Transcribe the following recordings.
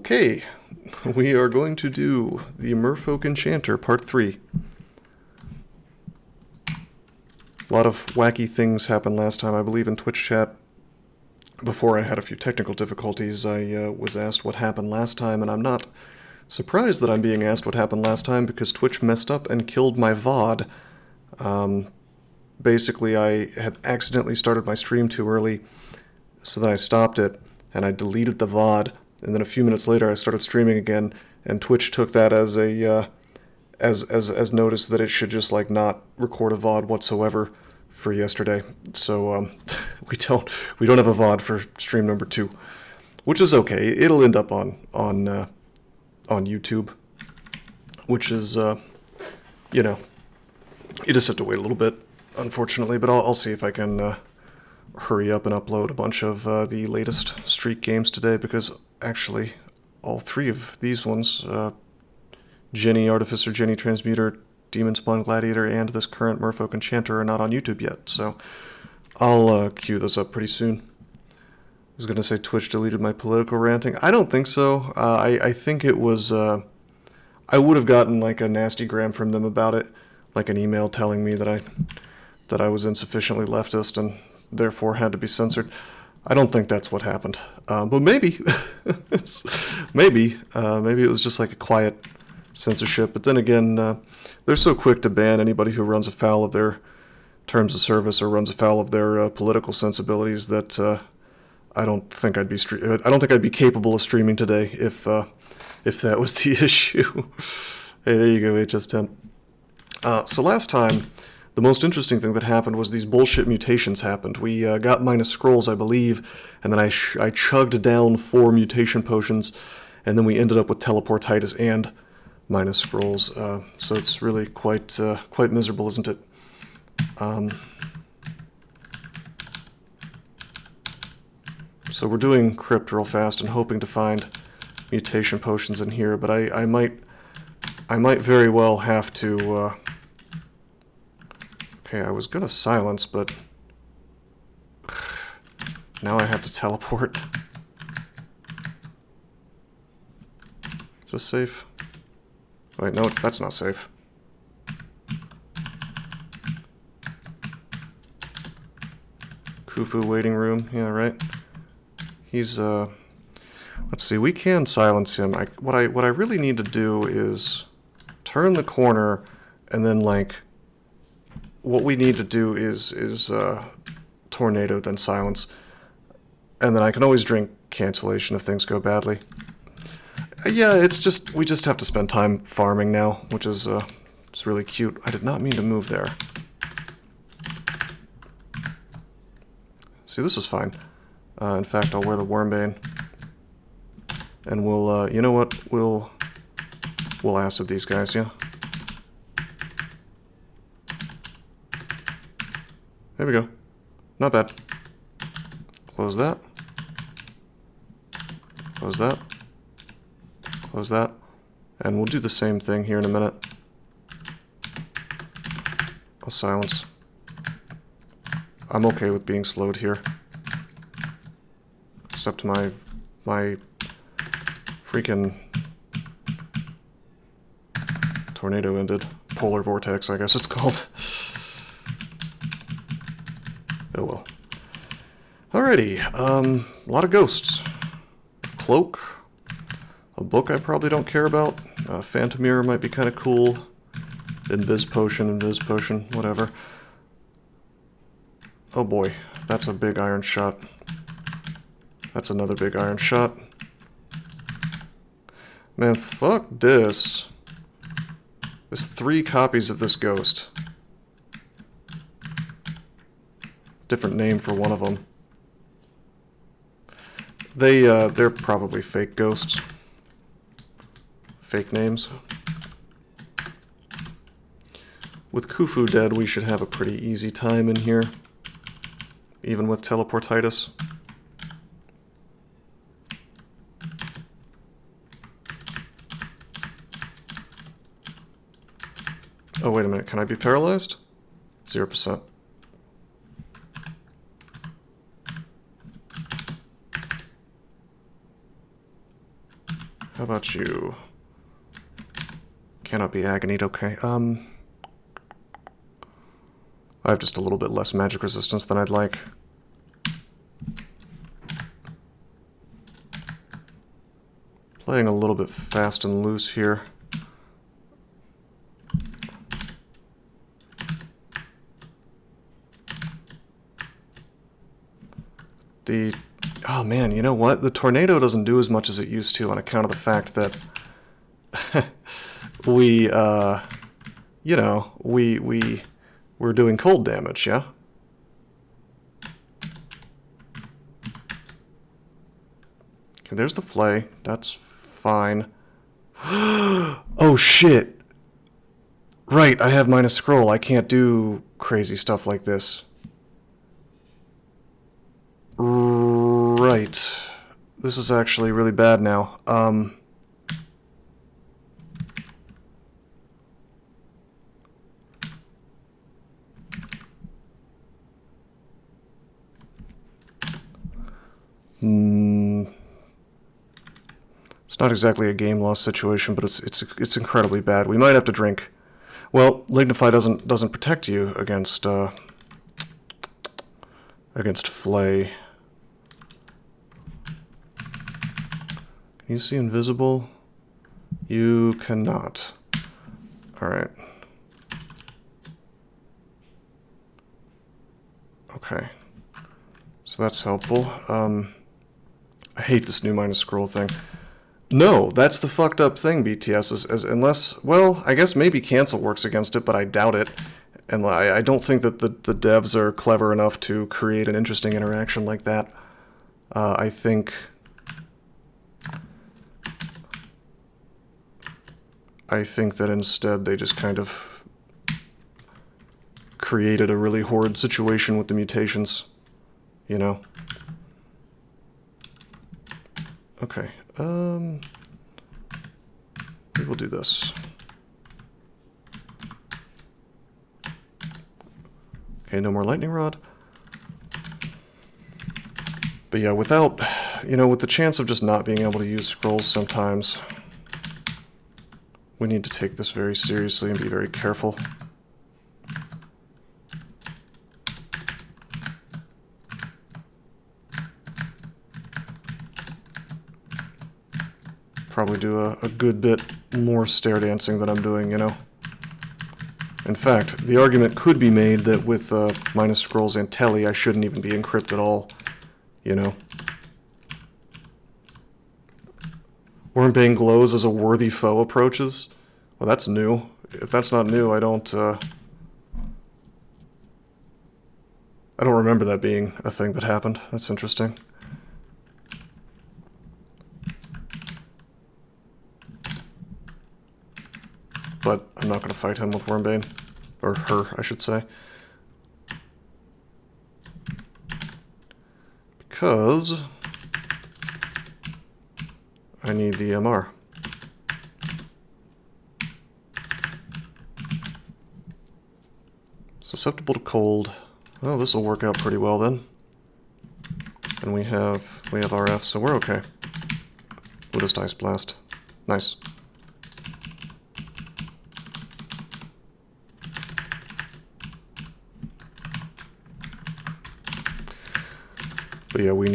Okay, we are going to do the Merfolk Enchanter Part 3. A lot of wacky things happened last time, I believe, in Twitch chat. Before I had a few technical difficulties, I was asked what happened last time, and I'm not surprised that I'm being asked what happened last time because Twitch messed up and killed my VOD. Basically, I had accidentally started my stream too early, so then I stopped it, and I deleted the VOD, and then a few minutes later I started streaming again, and Twitch took that as a, as notice that it should just, like, not record a VOD whatsoever for yesterday. So, we don't have a VOD for stream number 2, which is okay. It'll end up on YouTube, which is, you know, you just have to wait a little bit, unfortunately, but I'll see if I can, hurry up and upload a bunch of the latest Streak games today, because actually all 3 of these ones, Jenny, Artificer, Jenny, Transmuter, Demon Spawn, Gladiator, and this current Merfolk Enchanter are not on YouTube yet, so I'll queue those up pretty soon. I was going to say Twitch deleted my political ranting. I don't think so. I think it was, I would have gotten like a nasty gram from them about it, like an email telling me that I was insufficiently leftist and therefore had to be censored. I don't think that's what happened, but maybe, maybe it was just like a quiet censorship. But then again, they're so quick to ban anybody who runs afoul of their terms of service or runs afoul of their political sensibilities that I don't think I'd be capable of streaming today if that was the issue. Hey, there you go, HS10. So last time, the most interesting thing that happened was these bullshit mutations happened. We got minus scrolls, I believe, and then I chugged down 4 mutation potions, and then we ended up with teleportitis and minus scrolls. So it's really quite miserable, isn't it? So we're doing crypt real fast and hoping to find mutation potions in here, but I might very well have to. Okay, I was gonna silence, but now I have to teleport. Is this safe? Wait, no, that's not safe. Khufu waiting room, yeah, right. He's, let's see, we can silence him. What I really need to do is turn the corner, and then, like, what we need to do is tornado, then silence. And then I can always drink cancellation if things go badly. Yeah, we just have to spend time farming now, which is, it's really cute. I did not mean to move there. See, this is fine. In fact, I'll wear the Wormbane. And we'll, you know what, we'll acid these guys, yeah? There we go. Not bad. Close that. Close that. Close that. And we'll do the same thing here in a minute. I'll silence. I'm okay with being slowed here. Except my freaking tornado ended. Polar vortex, I guess it's called. Oh well. Alrighty, a lot of ghosts. Cloak. A book I probably don't care about. Phantom Mirror might be kind of cool. Invis Potion, whatever. Oh boy, that's a big iron shot. That's another big iron shot. Man, fuck this. There's 3 copies of this ghost. Different name for one of them. They're probably fake ghosts. Fake names. With Khufu dead, we should have a pretty easy time in here. Even with teleportitis. Oh, wait a minute. Can I be paralyzed? 0%. How about you? Cannot be agonied, okay. I have just a little bit less magic resistance than I'd like. Playing a little bit fast and loose here. Oh man, you know what? The tornado doesn't do as much as it used to on account of the fact that we're doing cold damage, yeah? Okay, there's the flay. That's fine. Oh shit! Right, I have minus scroll. I can't do crazy stuff like this. Right. This is actually really bad now. It's not exactly a game loss situation, but it's incredibly bad. We might have to drink. Well, Lignify doesn't protect you against flay. Can you see invisible? You cannot. Alright. Okay. So that's helpful. I hate this new minus scroll thing. No, that's the fucked up thing, BTS, is unless, well, I guess maybe cancel works against it, but I doubt it. And I don't think that the devs are clever enough to create an interesting interaction like that. I think that instead they just kind of created a really horrid situation with the mutations, you know? Okay, we will do this. Okay, no more lightning rod. But yeah, without, with the chance of just not being able to use scrolls sometimes, we need to take this very seriously and be very careful. Probably do a good bit more stair dancing than I'm doing, In fact, the argument could be made that with minus scrolls and telly, I shouldn't even be in crypt at all, Wormbane glows as a worthy foe approaches? Well, that's new. If that's not new, I don't remember that being a thing that happened. That's interesting. But I'm not going to fight him with Wormbane. Or her, I should say. Because I need the MR. Susceptible to cold. Well, this will work out pretty well then. And we have RF, so we're okay. Buddhist Ice Blast. Nice. But yeah, we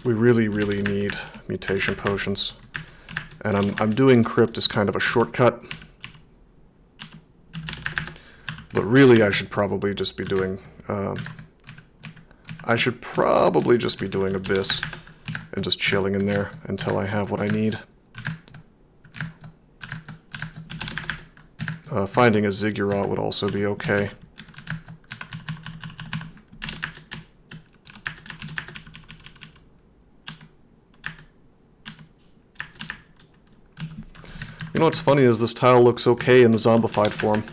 really, really need mutation potions. And I'm doing crypt as kind of a shortcut. But really, I should probably just be doing Abyss and just chilling in there until I have what I need. Finding a Ziggurat would also be okay. You know what's funny is this tile looks okay in the zombified form.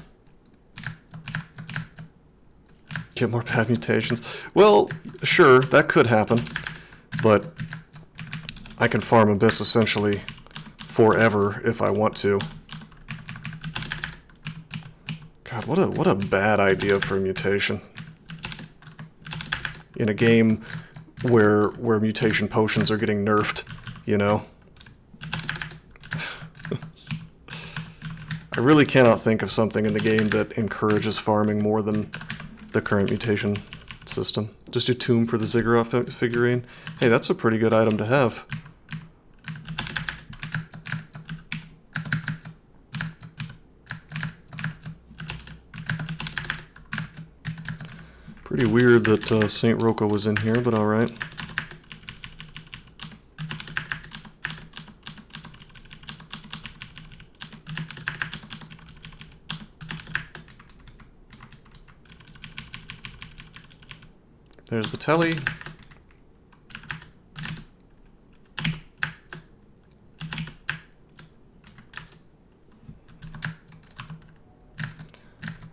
Get more bad mutations. Well, sure, that could happen. But I can farm Abyss essentially forever if I want to. God, what a bad idea for a mutation. In a game where mutation potions are getting nerfed, I really cannot think of something in the game that encourages farming more than the current mutation system. Just do tomb for the Ziggurat figurine. Hey, that's a pretty good item to have. Pretty weird that Saint Roka was in here, but alright. There's the telly.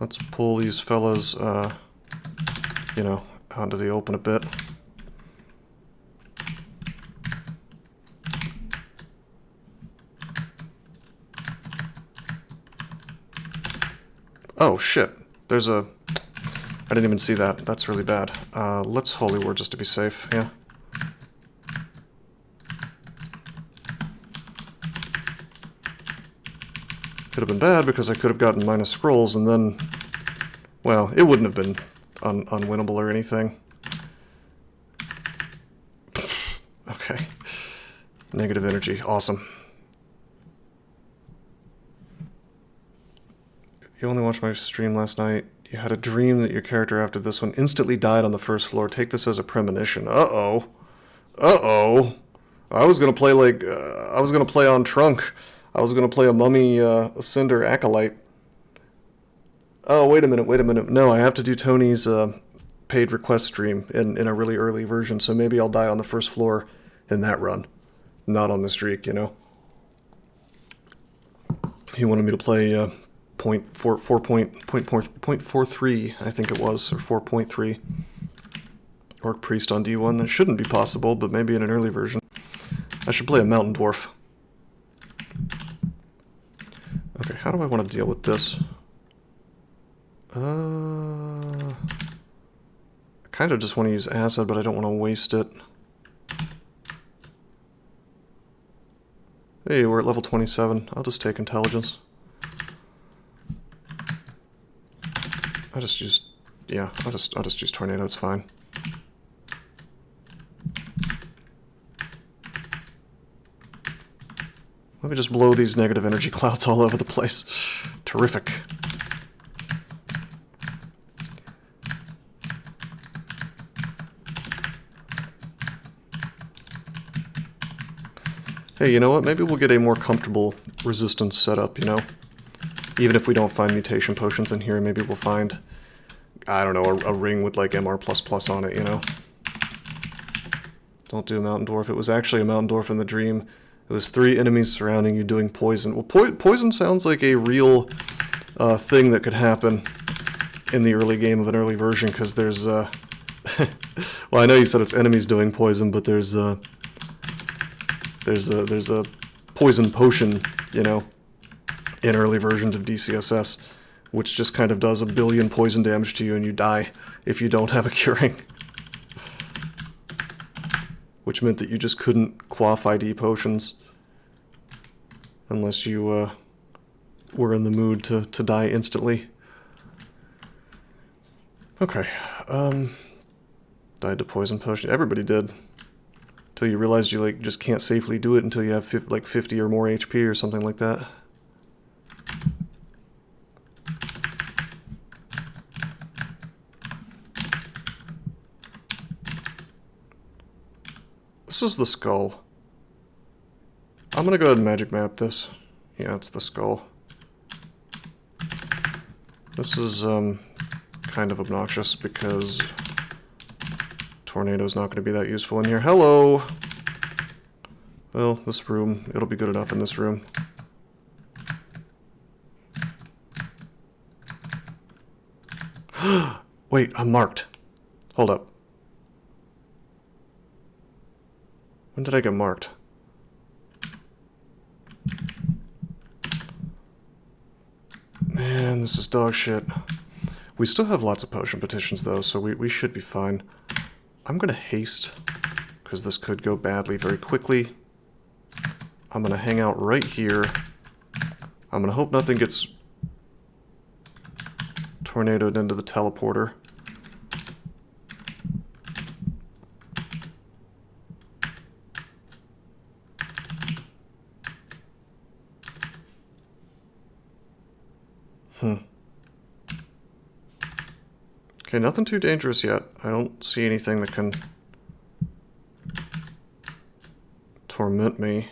Let's pull these fellas, you know, onto the open a bit. Oh, shit. There's a... I didn't even see that. That's really bad. Let's Holy Word just to be safe, yeah. Could have been bad because I could have gotten minus scrolls and then... Well, it wouldn't have been unwinnable or anything. Okay. Negative energy. Awesome. You only watched my stream last night. You had a dream that your character after this one instantly died on the first floor. Take this as a premonition. Uh-oh. Uh-oh. I was gonna play like... I was gonna play on Trunk. I was gonna play a Mummy Cinder Acolyte. Oh, wait a minute, wait a minute. No, I have to do Tony's paid request stream in a really early version, so maybe I'll die on the first floor in that run. Not on the streak, you know? He wanted me to play 0.43, I think it was, or 4.3. Orc Priest on D1. That shouldn't be possible, but maybe in an early version. I should play a Mountain Dwarf. Okay, how do I want to deal with this? I kind of just want to use acid, but I don't want to waste it. Hey, we're at level 27. I'll just take intelligence. I'll just use tornado, it's fine. Let me just blow these negative energy clouds all over the place. Terrific. Hey, you know what? Maybe we'll get a more comfortable resistance setup, you know? Even if we don't find mutation potions in here, maybe we'll find, I don't know, a ring with like MR++ on it, you know? Don't do a Mountain Dwarf. It was actually a Mountain Dwarf in the dream. It was 3 enemies surrounding you doing poison. Well, poison sounds like a real thing that could happen in the early game of an early version, because there's, well, I know you said it's enemies doing poison, but there's a poison potion, you know, in early versions of DCSS, which just kind of does 1 billion poison damage to you and you die if you don't have a curing. Which meant that you just couldn't quaff ID potions unless you were in the mood to die instantly. Okay, died to poison potion. Everybody did. Until you realize you like just can't safely do it until you have like 50 or more HP or something like that. This is the skull. I'm gonna go ahead and magic map this. Yeah, it's the skull. This is kind of obnoxious because tornado's not going to be that useful in here. Hello! Well, this room, it'll be good enough in this room. Wait, I'm marked. Hold up. When did I get marked? Man, this is dog shit. We still have lots of potion petitions though, so we should be fine. I'm gonna haste, because this could go badly very quickly. I'm gonna hang out right here I'm gonna hope nothing gets tornadoed into the teleporter. Okay, nothing too dangerous yet. I don't see anything that can torment me.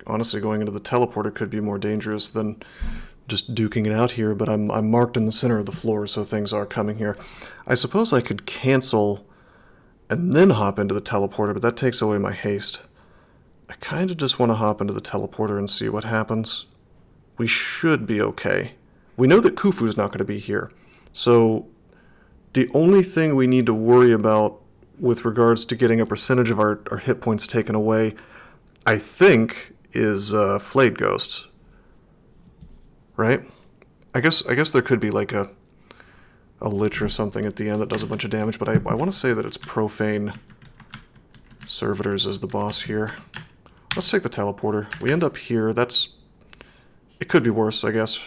Honestly, going into the teleporter could be more dangerous than just duking it out here, but I'm marked in the center of the floor, so things are coming here. I suppose I could cancel and then hop into the teleporter, but that takes away my haste. I kind of just want to hop into the teleporter and see what happens. We should be okay. We know that Khufu's not going to be here, so the only thing we need to worry about with regards to getting a percentage of our hit points taken away, I think, is flayed ghosts. Right? I guess there could be like a lich or something at the end that does a bunch of damage, but I want to say that it's profane servitors as the boss here. Let's take the teleporter. We end up here. It could be worse, I guess.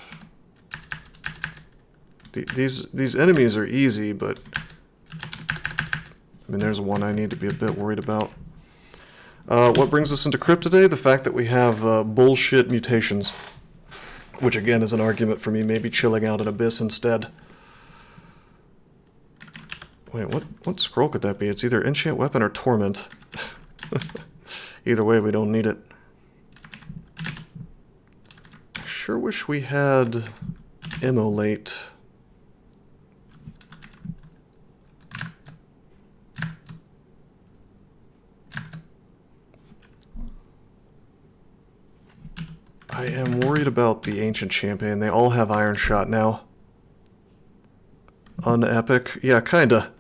These enemies are easy, but I mean, there's one I need to be a bit worried about. What brings us into Crypt today? The fact that we have bullshit mutations, which again is an argument for me maybe chilling out in Abyss instead. Wait, what scroll could that be? It's either Enchant Weapon or Torment. Either way, we don't need it. I sure wish we had Immolate. I am worried about the Ancient Champion. They all have Iron Shot now. Unepic? Yeah, kinda.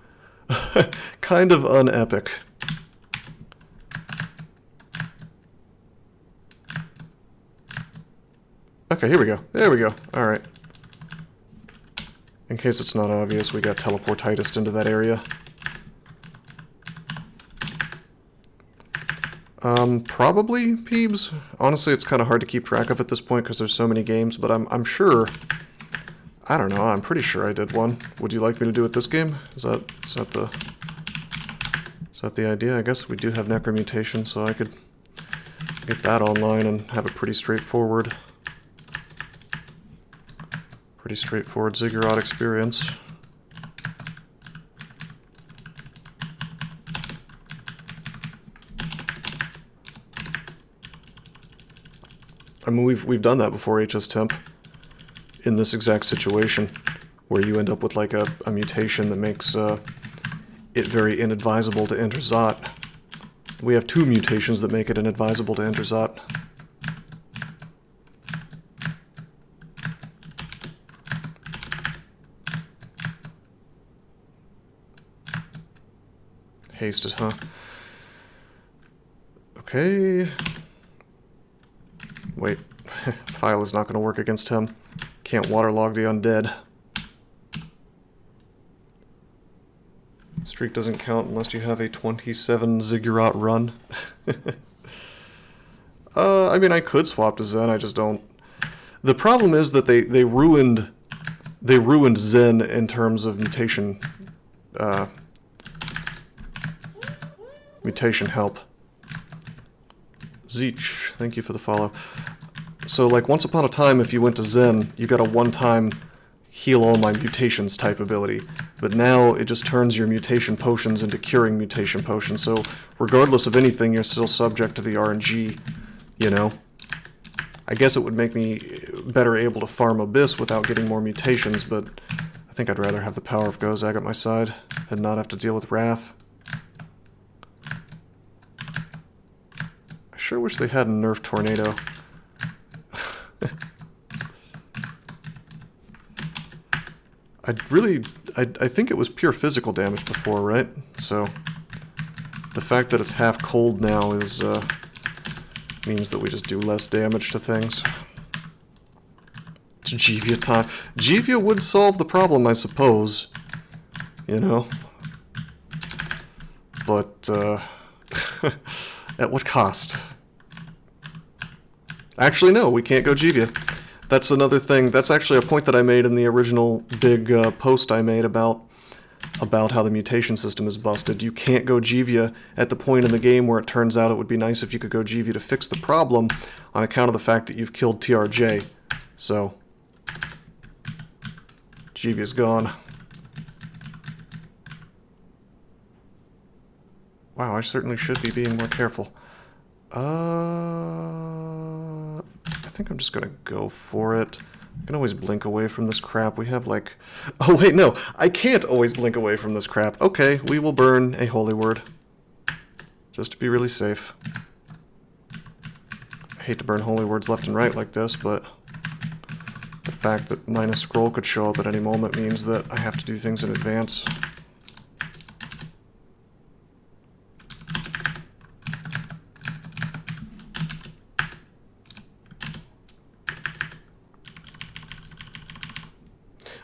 Kind of unepic. Okay, here we go. There we go. Alright. In case it's not obvious, we got teleportitis into that area. Probably Peebs. Honestly, it's kind of hard to keep track of at this point because there's so many games, but I'm sure... I don't know, I'm pretty sure I did one. Would you like me to do it this game? Is that the idea? I guess we do have Necromutation, so I could get that online and have a pretty straightforward Ziggurat experience. I mean, we've done that before, HS Temp, in this exact situation, where you end up with like a mutation that makes it very inadvisable to enter Zot. We have 2 mutations that make it inadvisable to enter Zot. Hasted, huh? Okay. Wait, file is not going to work against him. Can't waterlog the undead. Streak doesn't count unless you have a 27 Ziggurat run. I mean, I could swap to Zen, I just don't. The problem is that they ruined Zen in terms of mutation help. Zeech, thank you for the follow. So, like, once upon a time, if you went to Zen, you got a one-time heal all my mutations type ability. But now, it just turns your mutation potions into curing mutation potions. So, regardless of anything, you're still subject to the RNG, you know? I guess it would make me better able to farm Abyss without getting more mutations, but I think I'd rather have the power of Gozag at my side and not have to deal with Wrath. I sure wish they had a nerf tornado. I think it was pure physical damage before, right? So the fact that it's half cold now is means that we just do less damage to things. It's Jivia time. Jivia would solve the problem, I suppose. You know? But, at what cost? Actually, no, we can't go Jivia. That's another thing. That's actually a point that I made in the original big post I made about how the mutation system is busted. You can't go Jivia at the point in the game where it turns out it would be nice if you could go Jivia to fix the problem on account of the fact that you've killed TRJ. So, Jivia's gone. Wow, I certainly should be being more careful. I think I'm just gonna go for it. I can always blink away from this crap. We have like... Oh wait, no, I can't always blink away from this crap. Okay, we will burn a holy word. Just to be really safe. I hate to burn holy words left and right like this, but the fact that minus scroll could show up at any moment means that I have to do things in advance.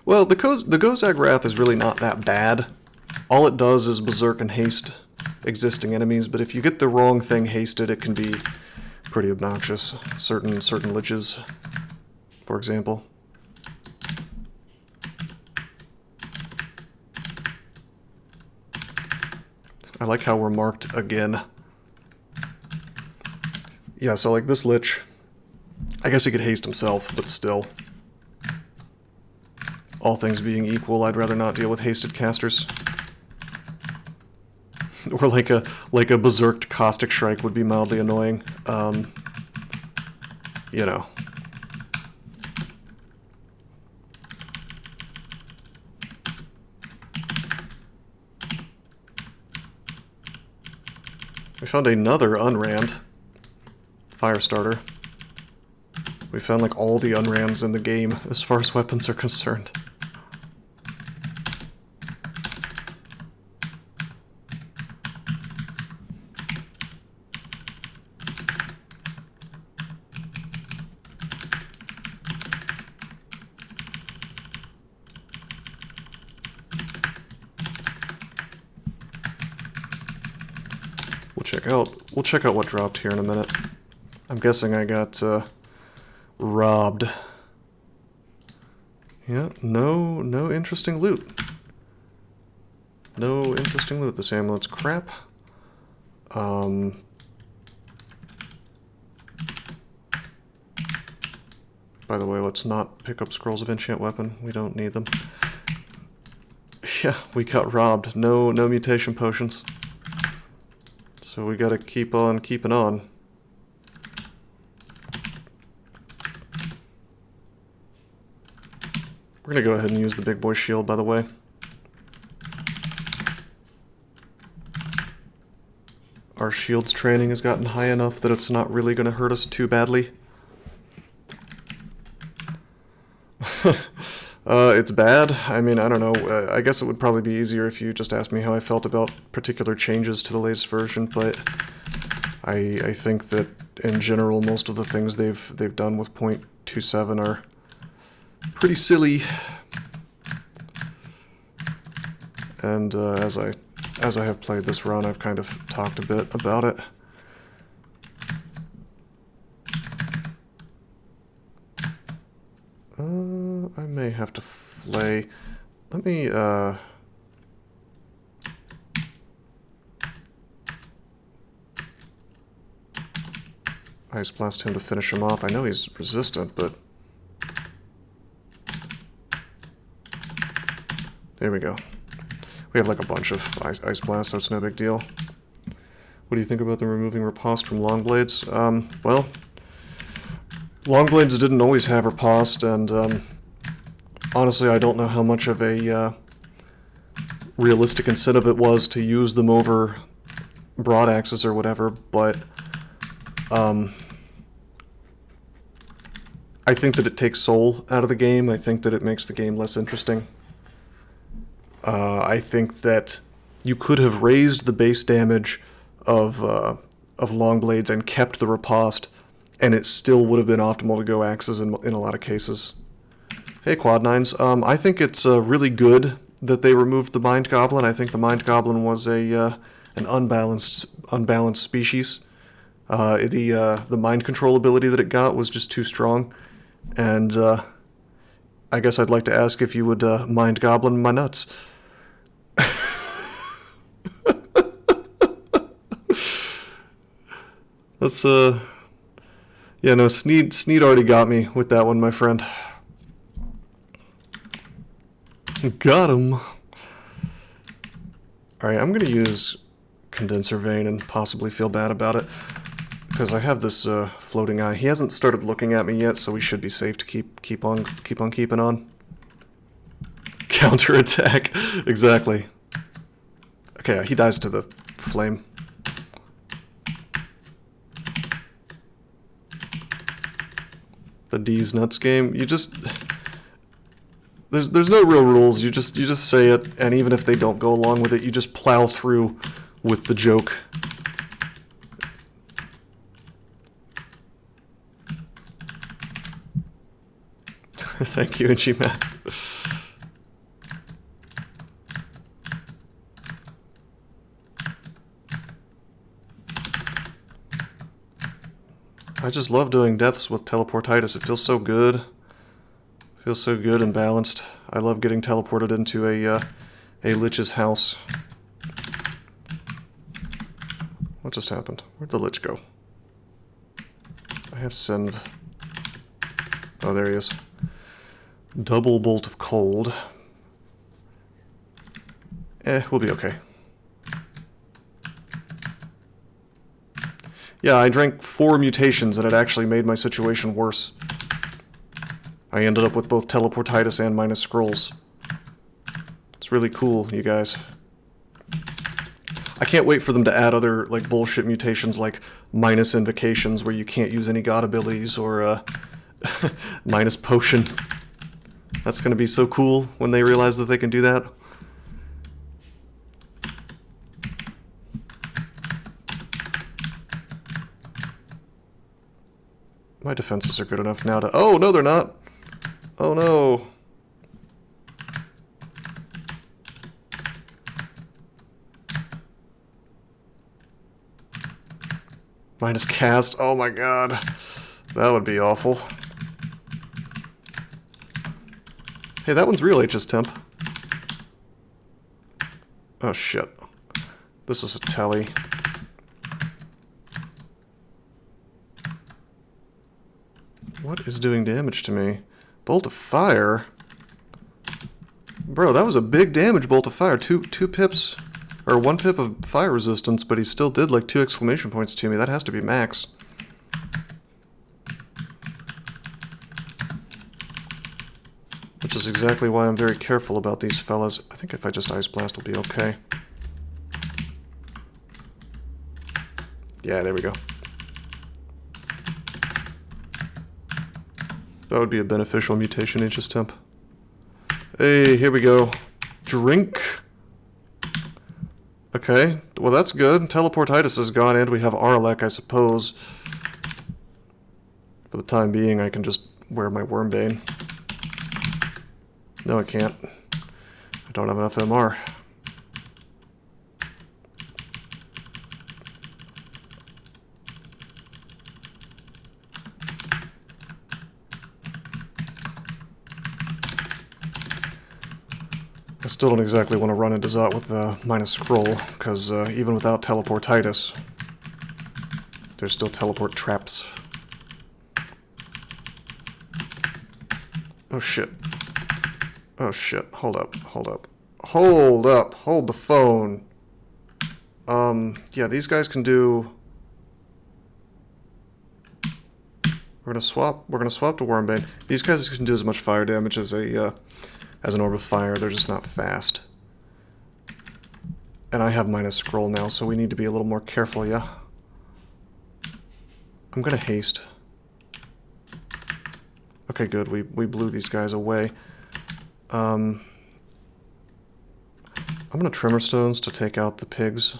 Well, the Gozag Wrath is really not that bad. All it does is berserk and haste existing enemies, but if you get the wrong thing hasted, it can be pretty obnoxious. Certain liches, for example. I like how we're marked again. Yeah, so like this lich, I guess he could haste himself, but still. All things being equal, I'd rather not deal with hasted casters. Or like a berserked Caustic Shrike would be mildly annoying. You know. We found another Unrand. Firestarter. We found like all the Unrands in the game as far as weapons are concerned. We'll check out what dropped here in a minute. I'm guessing I got robbed. Yeah, no interesting loot. No interesting loot. This amulet's crap. By the way, let's not pick up scrolls of enchant weapon. We don't need them. Yeah, we got robbed. No mutation potions. So we gotta keep on keeping on. We're gonna go ahead and use the big boy shield, by the way. Our shields training has gotten high enough that it's not really gonna hurt us too badly. It's bad. I mean, I don't know. I guess it would probably be easier if you just asked me how I felt about particular changes to the latest version, but I think that in general most of the things they've done with 0.27 are pretty silly. And as I have played this run, I've kind of talked a bit about it. I may have to flay. Let me, Ice Blast him to finish him off. I know he's resistant, but... There we go. We have like a bunch of Ice Blast, so it's no big deal. What do you think about the removing riposte from Longblades? Well... Longblades didn't always have riposte, and honestly I don't know how much of a realistic incentive it was to use them over broad axes or whatever, but I think that it takes soul out of the game. I think that it makes the game less interesting. I think that you could have raised the base damage of Longblades and kept the riposte, and it still would have been optimal to go axes in a lot of cases. Hey, Quad Nines. I think it's really good that they removed the Mind Goblin. I think the Mind Goblin was an unbalanced species. The mind control ability that it got was just too strong, and I guess I'd like to ask if you would mind goblin my nuts. Let's yeah, no, Sneed already got me with that one, my friend. Got him. Alright, I'm gonna use Condenser Vein and possibly feel bad about it, because I have this floating eye. He hasn't started looking at me yet, so we should be safe to keep on keeping on. Counterattack. Exactly. Okay, he dies to the flame. The D's nuts game. You just there's no real rules. You just say it, and even if they don't go along with it, you just plow through with the joke. Thank you, Itchy Matt. I just love doing depths with teleportitis. It feels so good. It feels so good and balanced. I love getting teleported into a Lich's house. What just happened? Where'd the Lich go? I have Senv. Oh, there he is. Double Bolt of Cold. We'll be okay. Yeah, I drank 4 mutations and it actually made my situation worse. I ended up with both teleportitis and minus scrolls. It's really cool, you guys. I can't wait for them to add other, like, bullshit mutations like minus invocations where you can't use any god abilities, or minus potion. That's gonna be so cool when they realize that they can do that. My defenses are good enough now to... Oh, no, they're not. Oh, no. Minus cast. Oh, my God. That would be awful. Hey, that one's real HS Temp. Oh, shit. This is a telly. What is doing damage to me? Bolt of Fire? Bro, that was a big damage bolt of fire. Two pips, or 1 pip of fire resistance, but he still did like 2 exclamation points to me. That has to be max. Which is exactly why I'm very careful about these fellas. I think if I just Ice Blast, we'll be okay. Yeah, there we go. That would be a beneficial mutation, HS Temp. Hey, here we go. Drink. Okay, well that's good. Teleportitis is gone, and we have Aralek, I suppose. For the time being, I can just wear my Wormbane. No, I can't. I don't have enough MR. I still don't exactly want to run into Zot with minus scroll, because even without teleportitis, there's still teleport traps. Oh shit. Oh shit. Hold up. Hold up. Hold up. Hold the phone. Yeah, these guys can do... We're gonna swap to Wormbane. These guys can do as much fire damage as an orb of fire. They're just not fast. And I have minus scroll now, so we need to be a little more careful, yeah? I'm gonna haste. Okay, good. We blew these guys away. I'm gonna Tremor Stones to take out the pigs.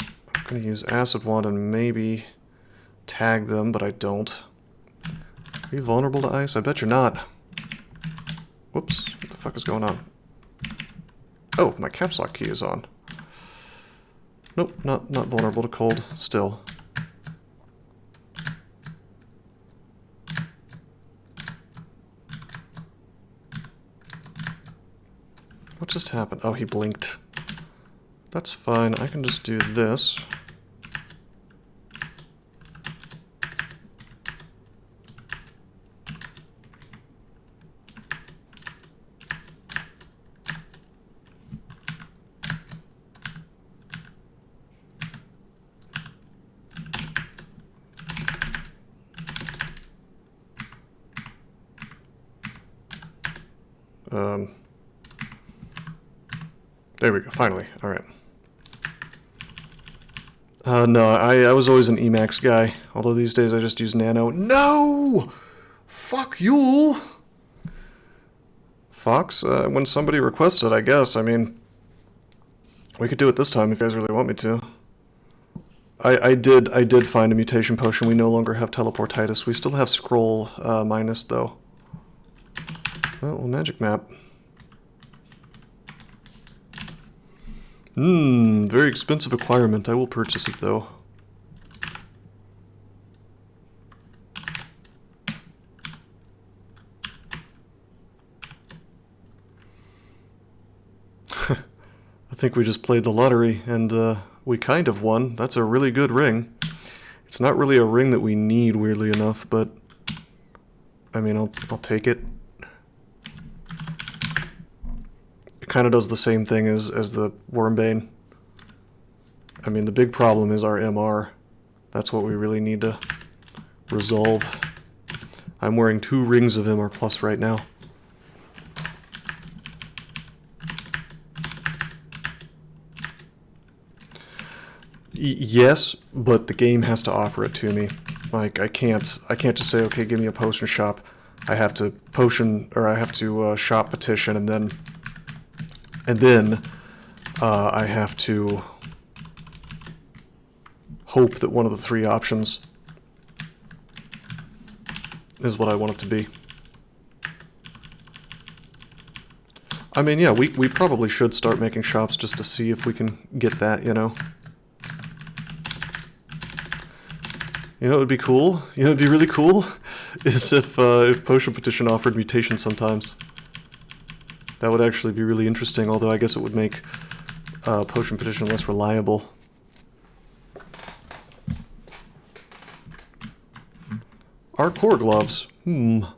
I'm gonna use Acid Wand and maybe tag them, but I don't. Are you vulnerable to ice? I bet you're not. Whoops, what the fuck is going on? Oh, my caps lock key is on. Nope, not vulnerable to cold, still. What just happened? Oh, he blinked. That's fine, I can just do this. There we go, finally. Alright. No, I was always an Emacs guy, although these days I just use Nano. No! Fuck you! Fox, when somebody requests it, I guess. I mean, we could do it this time if you guys really want me to. I did find a mutation potion. We no longer have teleportitis. We still have scroll minus, though. Oh, well, magic map. Very expensive acquirement. I will purchase it, though. I think we just played the lottery, and we kind of won. That's a really good ring. It's not really a ring that we need, weirdly enough, but I mean, I'll take it. It kind of does the same thing as the Wormbane. I mean, the big problem is our MR. That's what we really need to resolve. I'm wearing 2 rings of MR Plus right now. Yes, but the game has to offer it to me. Like, I can't just say, okay, give me a potion shop. I have to shop petition, and then I have to hope that one of the 3 options is what I want it to be. I mean, yeah, we probably should start making shops just to see if we can get that, you know? You know what would be cool? You know what would be really cool? Is if Potion Petition offered mutation sometimes. That would actually be really interesting, although I guess it would make Potion Petition less reliable. Our core gloves. Well,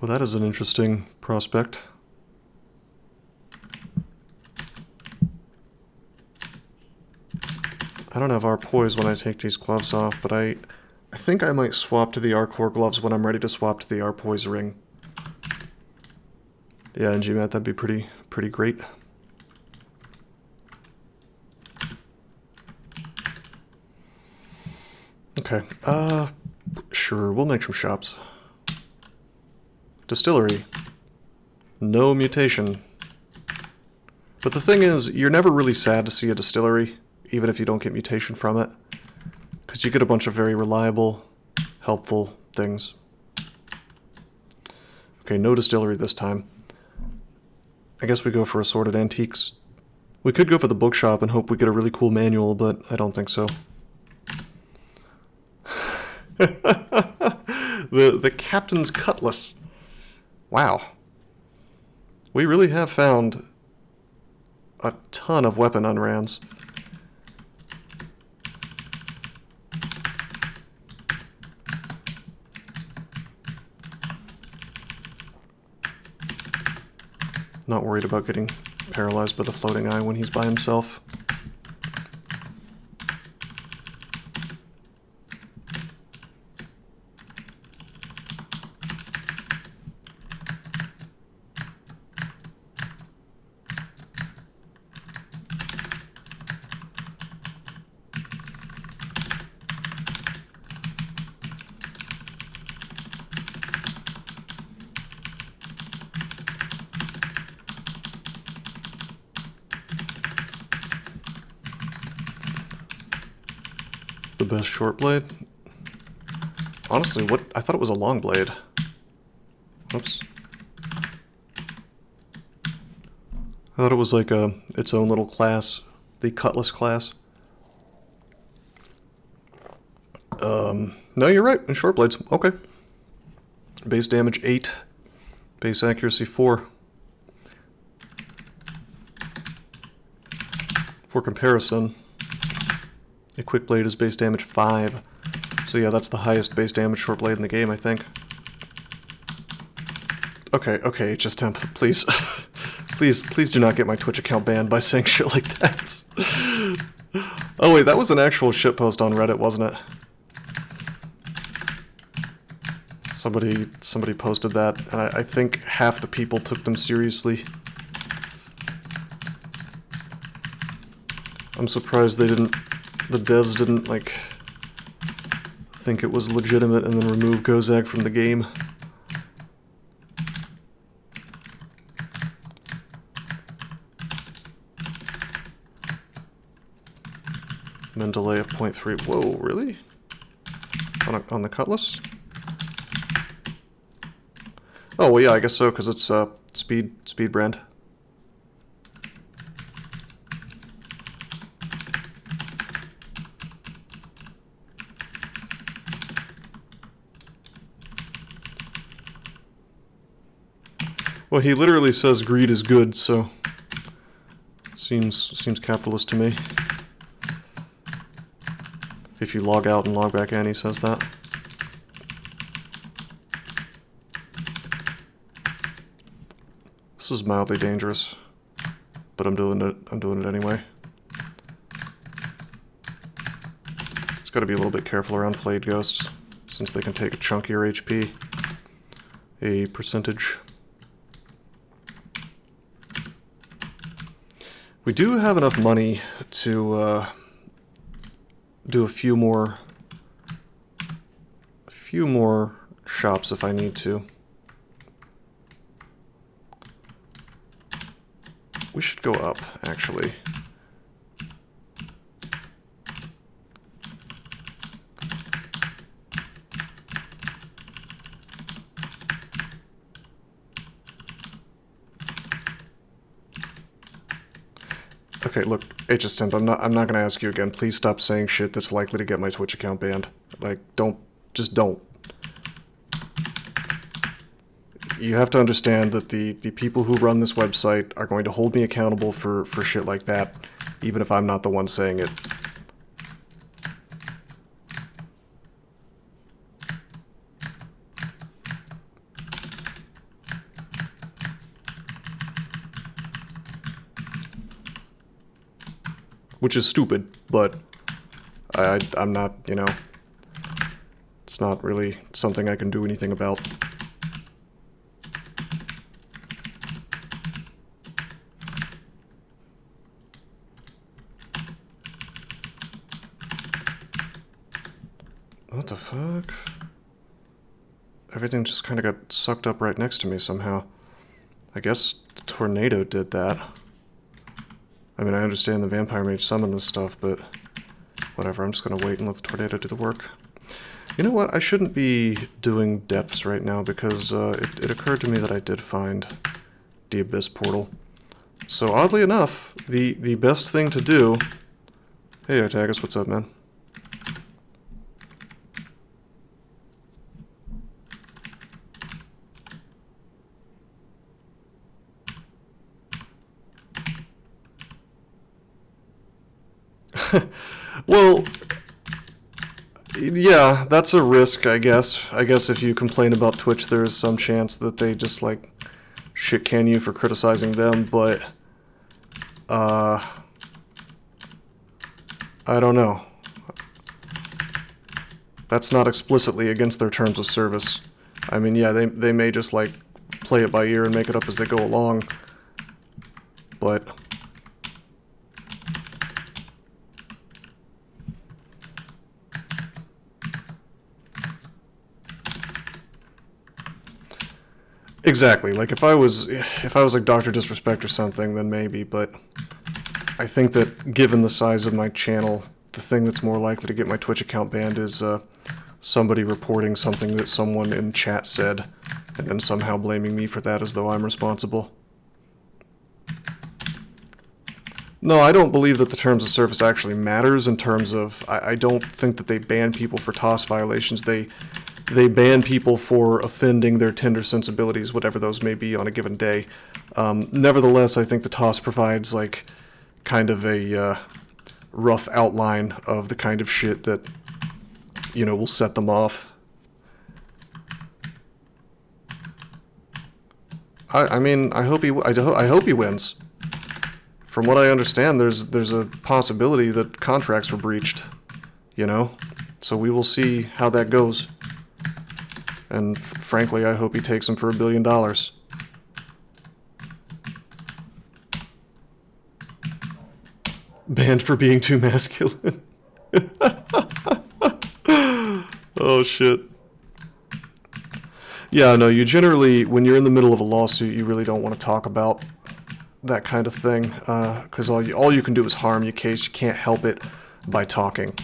that is an interesting prospect. I don't have our poise when I take these gloves off, but I think I might swap to the R core gloves when I'm ready to swap to the R poise ring. Yeah, and GMAT, that'd be pretty great. Okay, sure, we'll make some shops. Distillery. No mutation. But the thing is, you're never really sad to see a distillery, even if you don't get mutation from it. Because you get a bunch of very reliable, helpful things. Okay, no distillery this time. I guess we go for assorted antiques. We could go for the bookshop and hope we get a really cool manual, but I don't think so. The captain's cutlass. Wow. We really have found a ton of weapon unrans. Not worried about getting paralyzed by the floating eye when he's by himself. The best short blade? Honestly, I thought it was a long blade. Oops. I thought it was like its own little class. the Cutlass class. No, you're right, in short blades. Okay. Base damage 8. Base accuracy 4. For comparison, a quick blade is base damage 5. So yeah, that's the highest base damage short blade in the game, I think. Okay, HS Temp, please. Please do not get my Twitch account banned by saying shit like that. Oh wait, that was an actual shitpost on Reddit, wasn't it? Somebody posted that, and I think half the people took them seriously. I'm surprised the devs didn't, like, think it was legitimate and then remove Gozag from the game. And then delay of 0.3. Whoa, really? On the Cutlass? Oh, well, yeah, I guess so, because it's speed brand. Well, he literally says greed is good, so seems capitalist to me. If you log out and log back in, he says that. This is mildly dangerous, but I'm doing it anyway. Just gotta be a little bit careful around flayed ghosts, since they can take a chunkier HP, a percentage. We do have enough money to do a few more shops if I need to. We should go up, actually. Okay, look, HS Temp, I'm not gonna ask you again. Please stop saying shit that's likely to get my Twitch account banned. Like, just don't. You have to understand that the people who run this website are going to hold me accountable for shit like that, even if I'm not the one saying it. Which is stupid, but I'm not, you know, it's not really something I can do anything about. What the fuck? Everything just kind of got sucked up right next to me somehow. I guess the tornado did that. I mean, I understand the vampire mage summoned this stuff, but whatever, I'm just gonna wait and let the tornado do the work. You know what, I shouldn't be doing depths right now because it occurred to me that I did find the Abyss portal. So oddly enough, the best thing to do... Hey Artagus, what's up, man? Well, yeah, that's a risk, I guess. I guess if you complain about Twitch, there is some chance that they just, like, shit-can you for criticizing them, but, I don't know. That's not explicitly against their terms of service. I mean, yeah, they may just, like, play it by ear and make it up as they go along, but... Exactly. Like if I was like Dr. Disrespect or something, then maybe, but I think that given the size of my channel, the thing that's more likely to get my Twitch account banned is somebody reporting something that someone in chat said and then somehow blaming me for that as though I'm responsible. No, I don't believe that the terms of service actually matters in terms of, I don't think that they ban people for TOS violations. They ban people for offending their tender sensibilities, whatever those may be on a given day. Nevertheless, I think the TOS provides like kind of a rough outline of the kind of shit that, you know, will set them off. I mean, I hope he wins. From what I understand, there's a possibility that contracts were breached, you know? So we will see how that goes. And frankly, I hope he takes him for $1 billion. Banned for being too masculine. Oh, shit. Yeah, no, you generally, when you're in the middle of a lawsuit, you really don't want to talk about that kind of thing, because all you can do is harm your case. You can't help it by talking.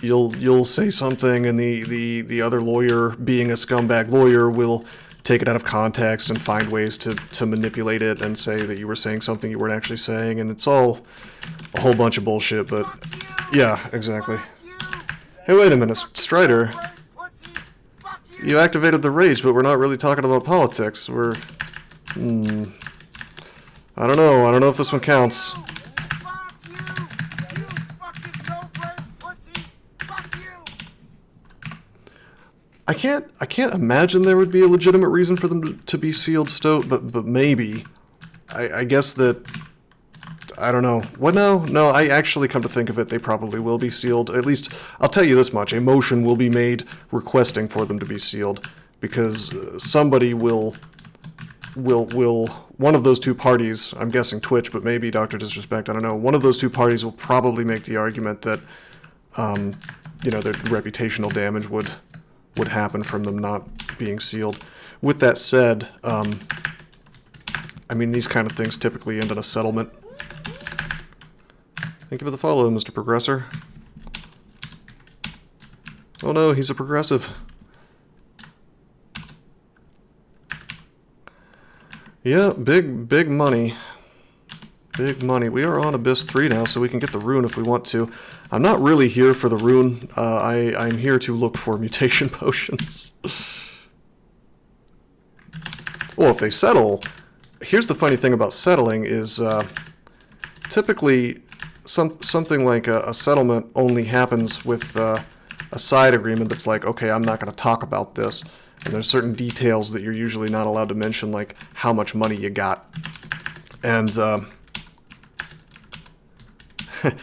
You'll say something, and the other lawyer, being a scumbag lawyer, will take it out of context and find ways to manipulate it and say that you were saying something you weren't actually saying, and it's all a whole bunch of bullshit, but yeah, exactly. Hey, wait a minute, Strider. You activated the rage, but we're not really talking about politics. We're... I don't know. I don't know if this one counts. I can't imagine there would be a legitimate reason for them to be sealed, Stoat, but maybe. I guess that... I don't know. What? No, I actually come to think of it, they probably will be sealed. At least, I'll tell you this much, a motion will be made requesting for them to be sealed, because somebody will one of those two parties, I'm guessing Twitch, but maybe Dr. Disrespect, I don't know, one of those two parties will probably make the argument that, you know, their reputational damage would happen from them not being sealed. With that said, I mean, these kind of things typically end in a settlement. Thank you for the follow, Mr. Progressor. Oh no, he's a progressive. Yeah, big money. Big money. We are on Abyss 3 now, so we can get the rune if we want to. I'm not really here for the rune. I'm here to look for mutation potions. Well, if they settle... Here's the funny thing about settling is... typically... something like a settlement only happens with a side agreement that's like, okay, I'm not going to talk about this. And there's certain details that you're usually not allowed to mention, like how much money you got. And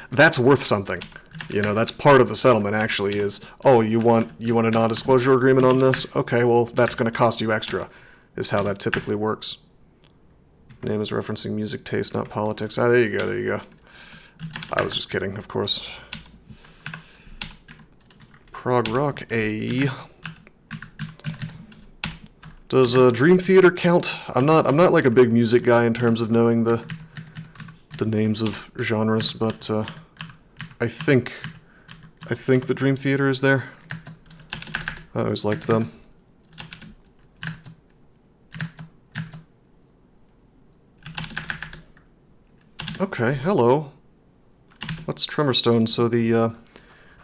that's worth something. You know, that's part of the settlement actually is, oh, you want a non-disclosure agreement on this? Okay, well, that's going to cost you extra, is how that typically works. Name is referencing music taste, not politics. Ah, there you go. I was just kidding, of course. Prog Rock A. Does Dream Theater count? I'm not like a big music guy in terms of knowing the names of genres, but I think the Dream Theater is there. I always liked them. Okay, hello. What's Tremorstone? So the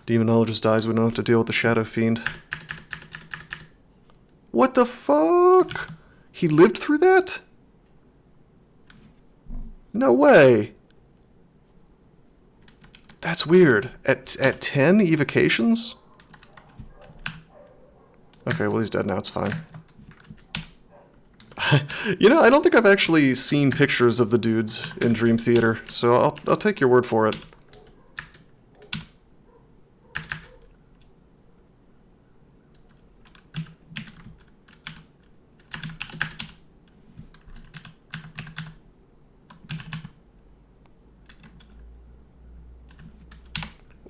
demonologist dies, we don't have to deal with the Shadow Fiend. What the fuck? He lived through that? No way. That's weird. At 10 evocations? Okay, well he's dead now, it's fine. You know, I don't think I've actually seen pictures of the dudes in Dream Theater, so I'll take your word for it.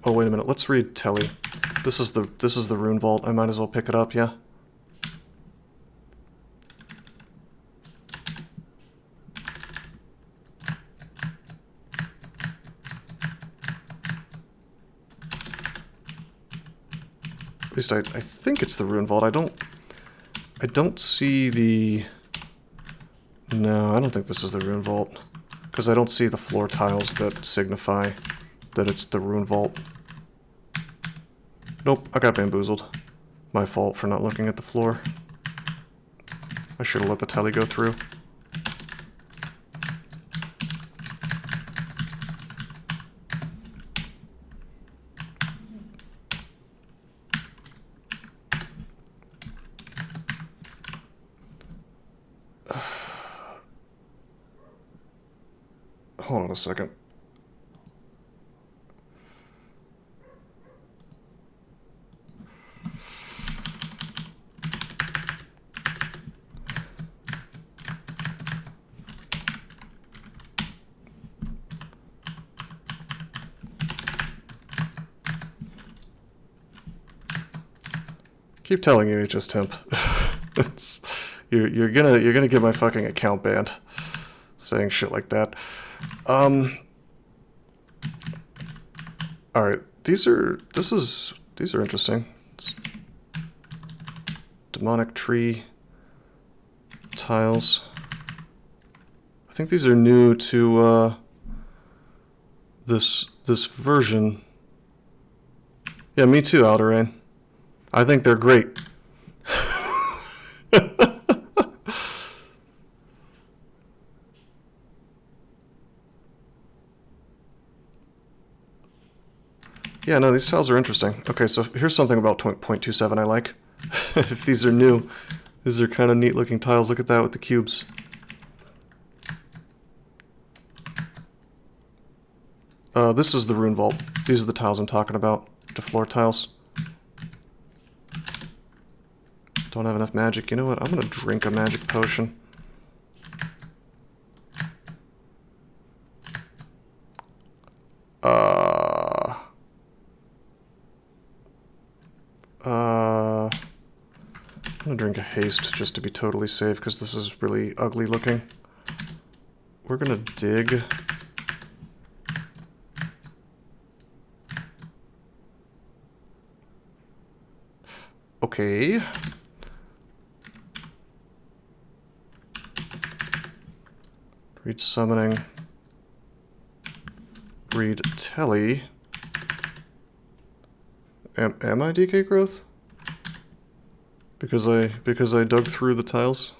Oh, wait a minute. Let's read Telly. This is the rune vault. I might as well pick it up, yeah? At least I think it's the rune vault. I don't see the No, I don't think this is the rune vault. Because I don't see the floor tiles that signify that it's the rune vault. Nope, I got bamboozled. My fault for not looking at the floor. I should have let the telly go through. Hold on a second. Keep telling you, HS Temp. You're gonna get my fucking account banned. Saying shit like that. Alright, these are interesting. Demonic tree tiles. I think these are new to this version. Yeah, me too, Alderain. I think they're great. Yeah, no, these tiles are interesting. Okay, so here's something about 0.27 I like. If these are new, these are kind of neat looking tiles. Look at that with the cubes. This is the rune vault. These are the tiles I'm talking about. The floor tiles. Don't have enough magic. You know what? I'm gonna drink a magic potion. I'm gonna drink a haste just to be totally safe because this is really ugly looking. We're gonna dig. Okay. Read summoning. Read telly. Am I DK growth? Because I dug through the tiles.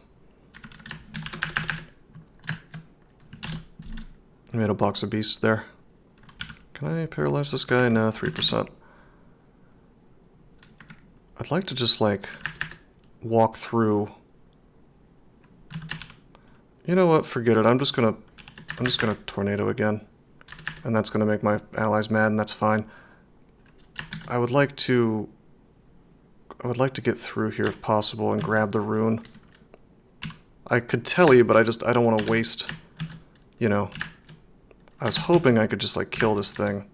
I made a box of beasts there. Can I paralyze this guy? No, 3%. I'd like to just like walk through. You know what? Forget it. I'm just gonna tornado again. And that's gonna make my allies mad, and that's fine. I would like to get through here if possible and grab the rune. I could tell you, but I don't want to waste, you know. I was hoping I could just like kill this thing.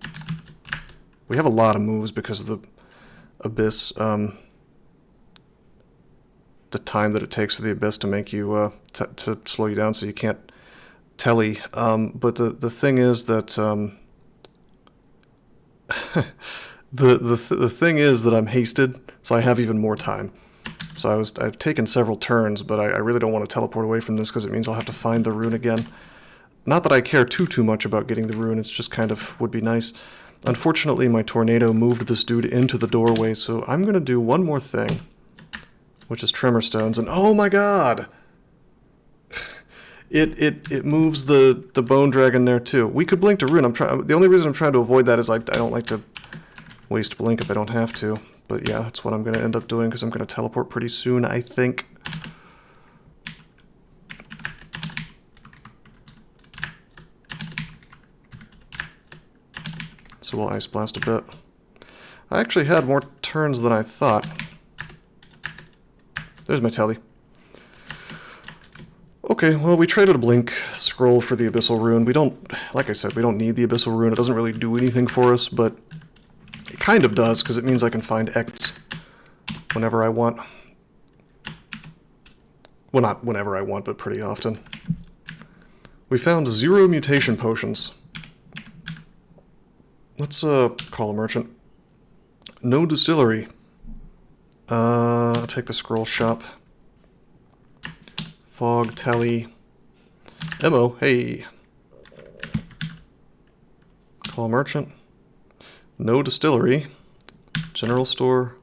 We have a lot of moves because of the abyss. The time that it takes for the abyss to make you to slow you down so you can't telly. But the thing is that the thing is that I'm hasted, so I have even more time. So I've taken several turns, but I really don't want to teleport away from this because it means I'll have to find the rune again. Not that I care too much about getting the rune, it's just kind of would be nice. Unfortunately, my tornado moved this dude into the doorway, so I'm going to do one more thing, which is tremor stones, and oh my god! It moves the bone dragon there too. We could blink to rune. The only reason I'm trying to avoid that is I don't like to waste blink if I don't have to. But yeah, that's what I'm going to end up doing because I'm going to teleport pretty soon, I think. So we'll Ice Blast a bit. I actually had more turns than I thought. There's my telly. Okay, well, we traded a blink scroll for the Abyssal Rune. We don't, like I said, we don't need the Abyssal Rune. It doesn't really do anything for us, but it kind of does, because it means I can find X whenever I want. Well, not whenever I want, but pretty often. We found 0 mutation potions. Let's call a merchant. No distillery. I'll take the scroll shop. Fog, telly. Mo, hey. Call merchant. No distillery. General store.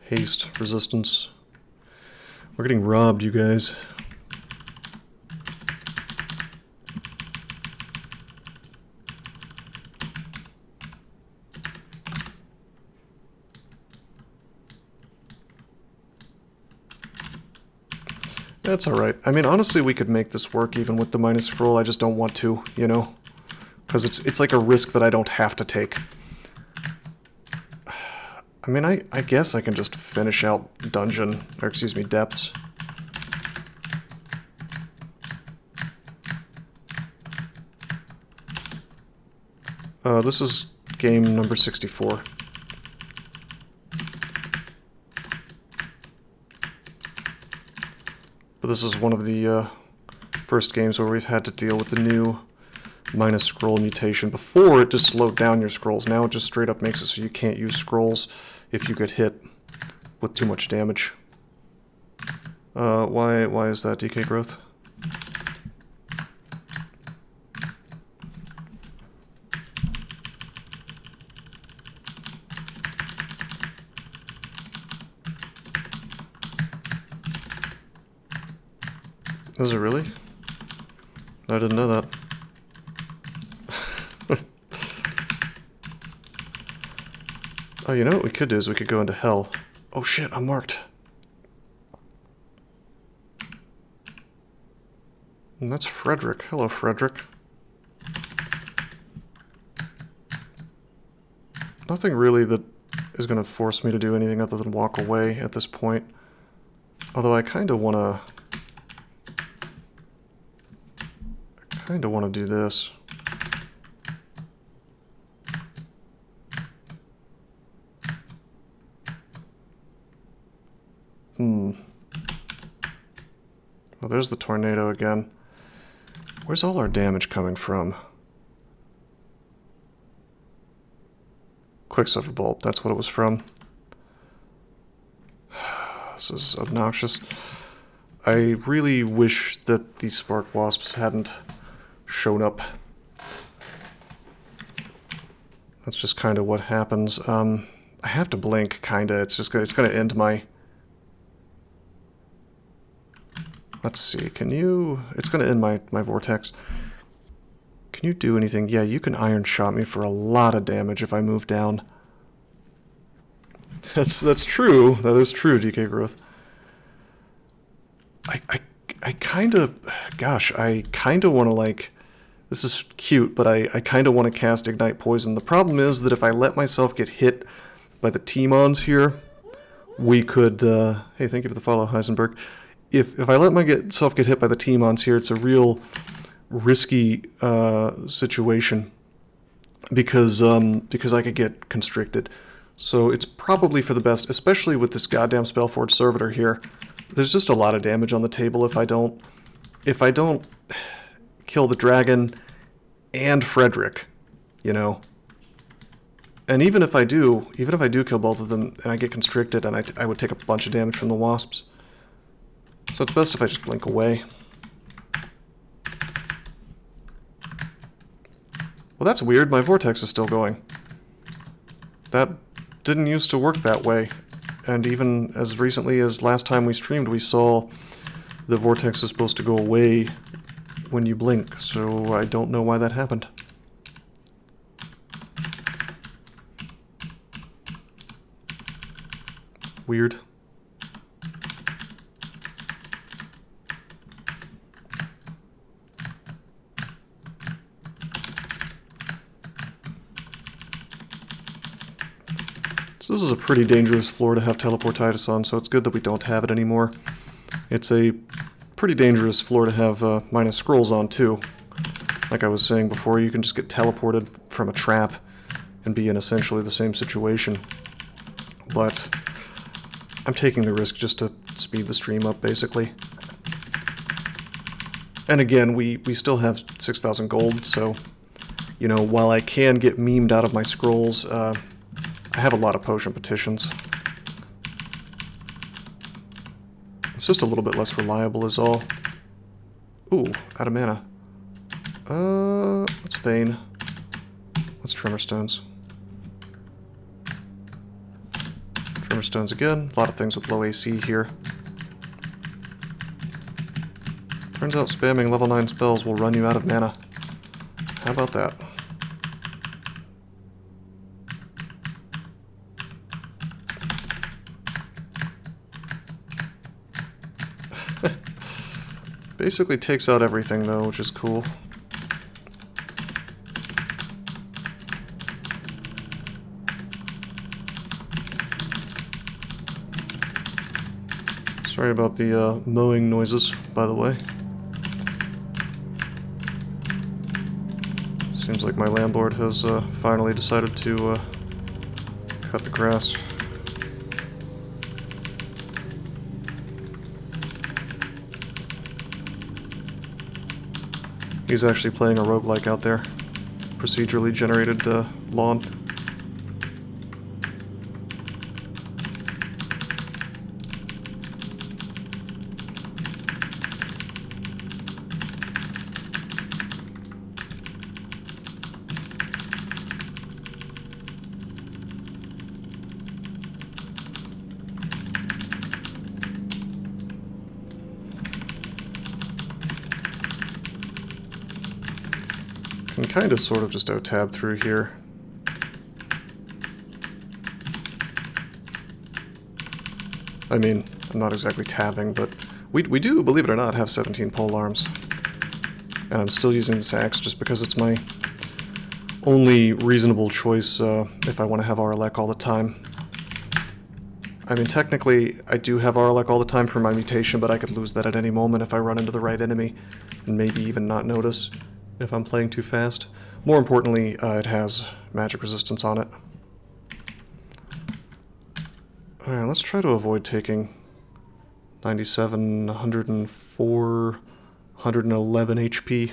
Haste. Resistance. We're getting robbed, you guys. That's alright. I mean, honestly, we could make this work even with the minus scroll. I just don't want to, you know? Because it's like a risk that I don't have to take. I mean, I guess I can just finish out dungeon, or excuse me, depths. This is game number 64. But this is one of the first games where we've had to deal with the new minus scroll mutation. Before, it just slowed down your scrolls. Now it just straight up makes it so you can't use scrolls if you get hit with too much damage. Why is that DK growth? Is it really? I didn't know that. Oh, you know what we could do is we could go into hell. Oh shit, I'm marked. And that's Frederick. Hello, Frederick. Nothing really that is going to force me to do anything other than walk away at this point. Although I kind of want to do this. Well, there's the tornado again. Where's all our damage coming from? Quicksilver Bolt, that's what it was from. This is obnoxious. I really wish that these Spark Wasps hadn't shown up. That's just kind of what happens. I have to blink, kinda. It's gonna end my... Let's see, can you... It's gonna end my vortex. Can you do anything? Yeah, you can Iron Shot me for a lot of damage if I move down. That's true. That is true, DK growth. I kind of... Gosh, I kind of want to, like... This is cute, but I kind of want to cast Ignite Poison. The problem is that if I let myself get hit by the T-Mons here, we could... hey, thank you for the follow, Heisenberg. If I let myself get hit by the T-Mons here, it's a real risky situation because I could get constricted. So it's probably for the best, especially with this goddamn Spellforge Servitor here. There's just a lot of damage on the table if I don't kill the dragon and Frederick, you know. And even if I do kill both of them and I get constricted, and I would take a bunch of damage from the wasps. So it's best if I just blink away. Well, that's weird. My vortex is still going. That didn't used to work that way. And even as recently as last time we streamed, we saw the vortex is supposed to go away when you blink. So I don't know why that happened. Weird. So this is a pretty dangerous floor to have Teleportitis on, so it's good that we don't have it anymore. It's a pretty dangerous floor to have minus scrolls on, too. Like I was saying before, you can just get teleported from a trap and be in essentially the same situation. But I'm taking the risk just to speed the stream up, basically. And again, we still have 6,000 gold, so, you know, while I can get memed out of my scrolls, I have a lot of potion petitions. It's just a little bit less reliable is all. Ooh, out of mana. Let's Vein. Let's Tremor Stones. Tremor Stones again. A lot of things with low AC here. Turns out spamming level 9 spells will run you out of mana. How about that? Basically takes out everything though, which is cool. Sorry about the mowing noises, by the way. Seems like my landlord has finally decided to cut the grass. He's actually playing a roguelike out there. Procedurally generated lawn. Can kind of sort of just out-tab through here. I mean, I'm not exactly tabbing, but we do, believe it or not, have 17 pole arms. And I'm still using this axe just because it's my only reasonable choice if I want to have Arlek all the time. I mean, technically, I do have Arlek all the time for my mutation, but I could lose that at any moment if I run into the right enemy, and maybe even not notice if I'm playing too fast. More importantly, it has magic resistance on it. Alright, let's try to avoid taking 97, 104, 111 HP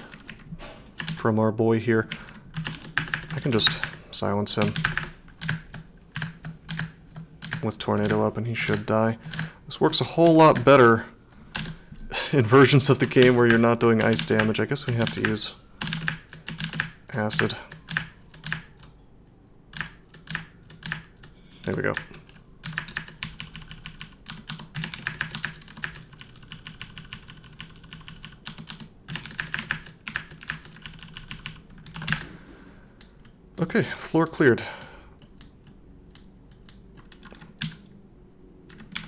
from our boy here. I can just silence him with Tornado up and he should die. This works a whole lot better in versions of the game where you're not doing ice damage. I guess we have to use acid. There we go. Okay, floor cleared.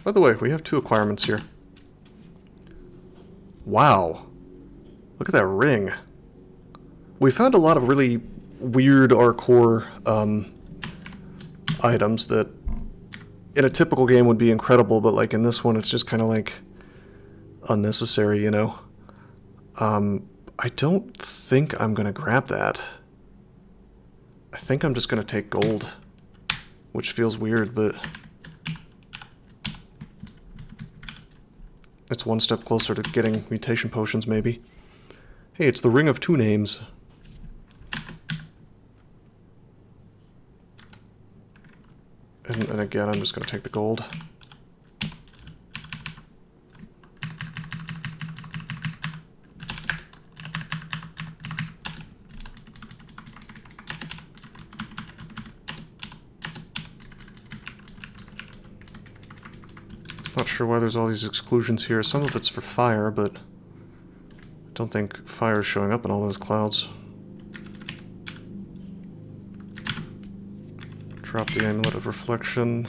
By the way, we have 2 acquirements here. Wow. Look at that ring. We found a lot of really weird Arcore items that in a typical game would be incredible, but like in this one it's just kind of like unnecessary, you know? I don't think I'm gonna grab that. I think I'm just gonna take gold, which feels weird, but it's one step closer to getting mutation potions, maybe. Hey, it's the Ring of Two Names. And again, I'm just going to take the gold. Not sure why there's all these exclusions here. Some of it's for fire, but I don't think fire is showing up in all those clouds. Drop the Amulet of Reflection.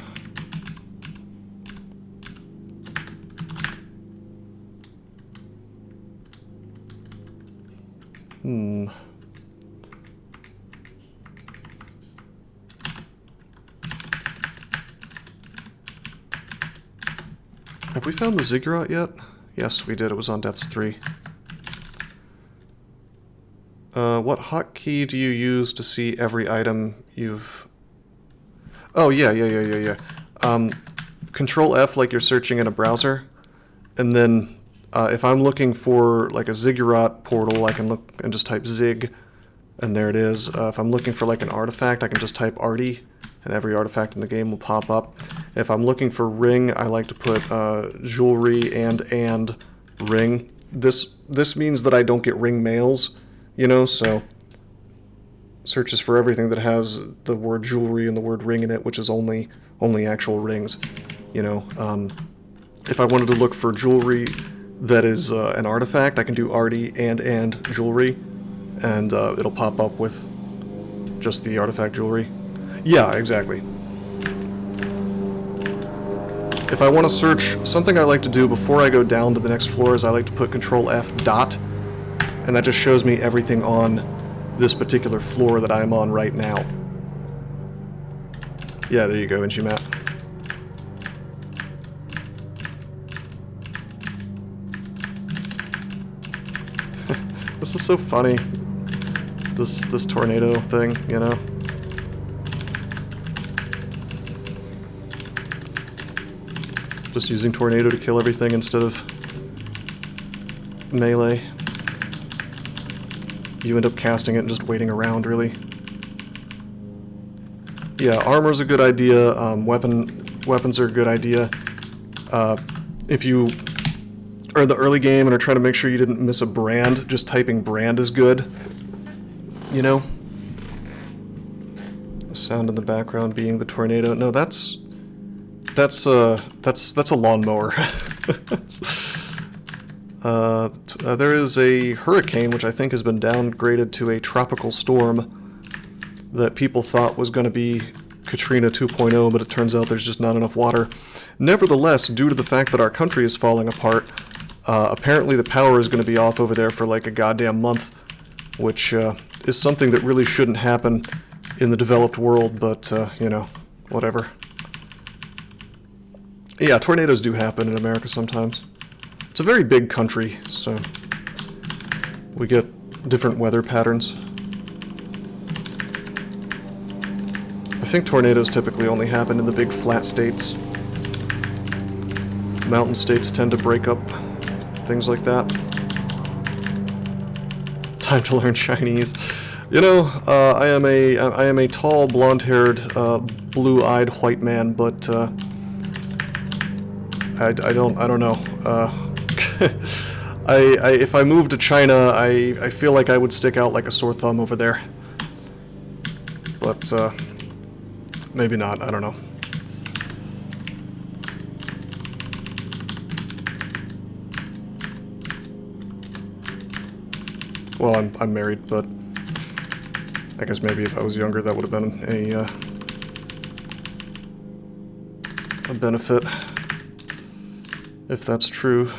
Have we found the Ziggurat yet? Yes, we did. It was on Depths 3. What hotkey do you use to see every item you've... Oh, yeah. Control F like you're searching in a browser. And then if I'm looking for like a Ziggurat portal, I can look and just type Zig. And there it is. If I'm looking for like an artifact, I can just type Arty. And every artifact in the game will pop up. If I'm looking for ring, I like to put jewelry and ring. this means that I don't get ring mails, you know, so searches for everything that has the word jewelry and the word ring in it, which is only actual rings, you know. If I wanted to look for jewelry that is an artifact, I can do arty and jewelry, and it'll pop up with just the artifact jewelry. Yeah, exactly. If I want to search, something I like to do before I go down to the next floor is I like to put Control F dot, and that just shows me everything on this particular floor that I'm on right now. Yeah, there you go, NG map. This is so funny. This tornado thing, you know. Just using tornado to kill everything instead of melee. You end up casting it and just waiting around, really. Yeah, armor's a good idea. Weapons are a good idea. If you are in the early game and are trying to make sure you didn't miss a brand, just typing brand is good. You know? The sound in the background being the tornado. No, that's a lawnmower. There is a hurricane, which I think has been downgraded to a tropical storm that people thought was going to be Katrina 2.0, but it turns out there's just not enough water. Nevertheless, due to the fact that our country is falling apart, apparently the power is going to be off over there for like a goddamn month, which is something that really shouldn't happen in the developed world, but, you know, whatever. Yeah, tornadoes do happen in America sometimes. It's a very big country, so we get different weather patterns. I think tornadoes typically only happen in the big flat states. Mountain states tend to break up, things like that. Time to learn Chinese. You know, I am a tall, blonde-haired, blue-eyed white man, but I don't know. If I moved to China, I feel like I would stick out like a sore thumb over there. But maybe not. I don't know. Well, I'm married, but I guess maybe if I was younger, that would have been a benefit. If that's true.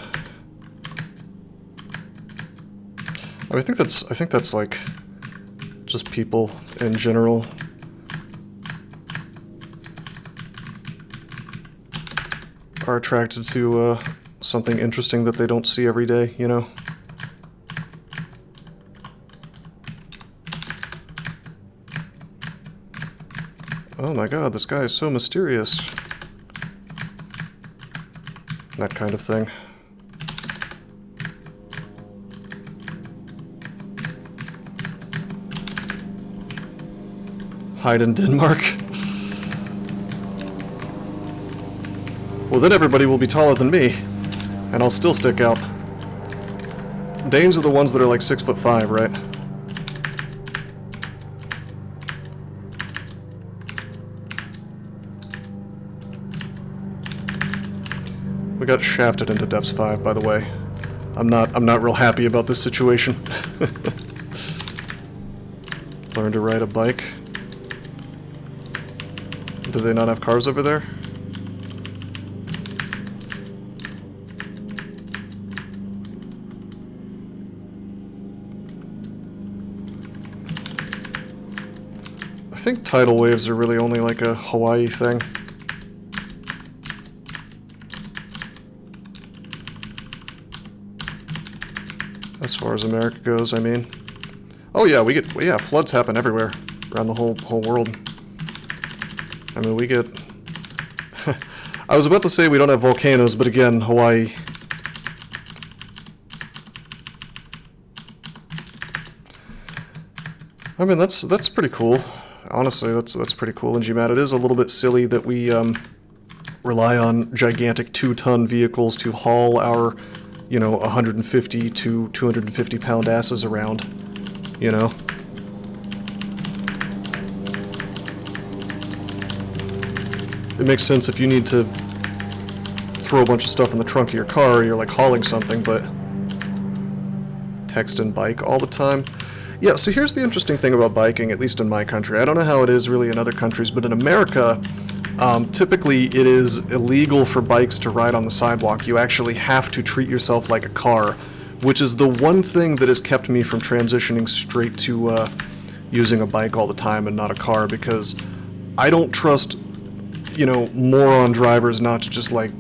I think that's like just people in general are attracted to something interesting that they don't see every day, you know? Oh my god, this guy is so mysterious. That kind of thing. Hide in Denmark. Well, then everybody will be taller than me, and I'll still stick out. Danes are the ones that are like 6'5", right? We got shafted into Depths 5, by the way. I'm not real happy about this situation. Learn to ride a bike. Do they not have cars over there? I think tidal waves are really only like a Hawaii thing. As far as America goes, I mean. Oh yeah, yeah, floods happen everywhere around the whole world. I mean, we get... I was about to say we don't have volcanoes, but again, Hawaii. I mean, that's pretty cool. Honestly, that's pretty cool. And GMAT, it is a little bit silly that we rely on gigantic 2-ton vehicles to haul our you know, 150 to 250 pound asses around, you know? It makes sense if you need to throw a bunch of stuff in the trunk of your car, you're like hauling something, but text and bike all the time. Yeah, so here's the interesting thing about biking, at least in my country. I don't know how it is really in other countries, but in America, typically it is illegal for bikes to ride on the sidewalk. You actually have to treat yourself like a car, which is the one thing that has kept me from transitioning straight to using a bike all the time and not a car, because I don't trust, you know, moron drivers not to just like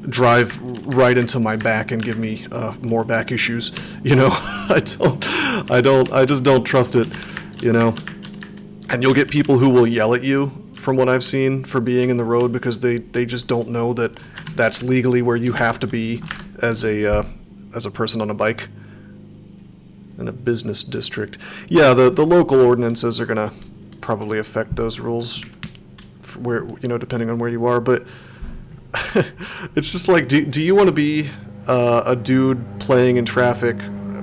drive right into my back and give me more back issues, you know. I just don't trust it, you know. And you'll get people who will yell at you, from what I've seen, for being in the road because they just don't know that that's legally where you have to be as a person on a bike in a business district. Yeah, the local ordinances are gonna probably affect those rules, where, you know, depending on where you are, but it's just like, do you want to be a dude playing in traffic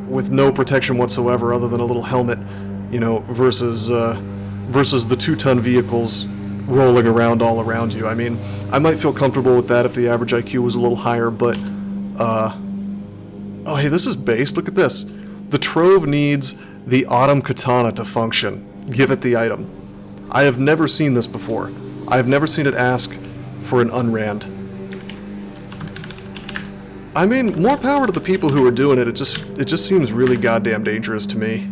with no protection whatsoever other than a little helmet, you know, versus the 2-ton vehicles rolling around all around you? I mean, I might feel comfortable with that if the average IQ was a little higher, but oh hey, this is based. Look at this. The Trove needs the Autumn Katana to function. Give it the item. I have never seen this before. I have never seen it ask for an unrand. I mean, more power to the people who are doing it. It just seems really goddamn dangerous to me.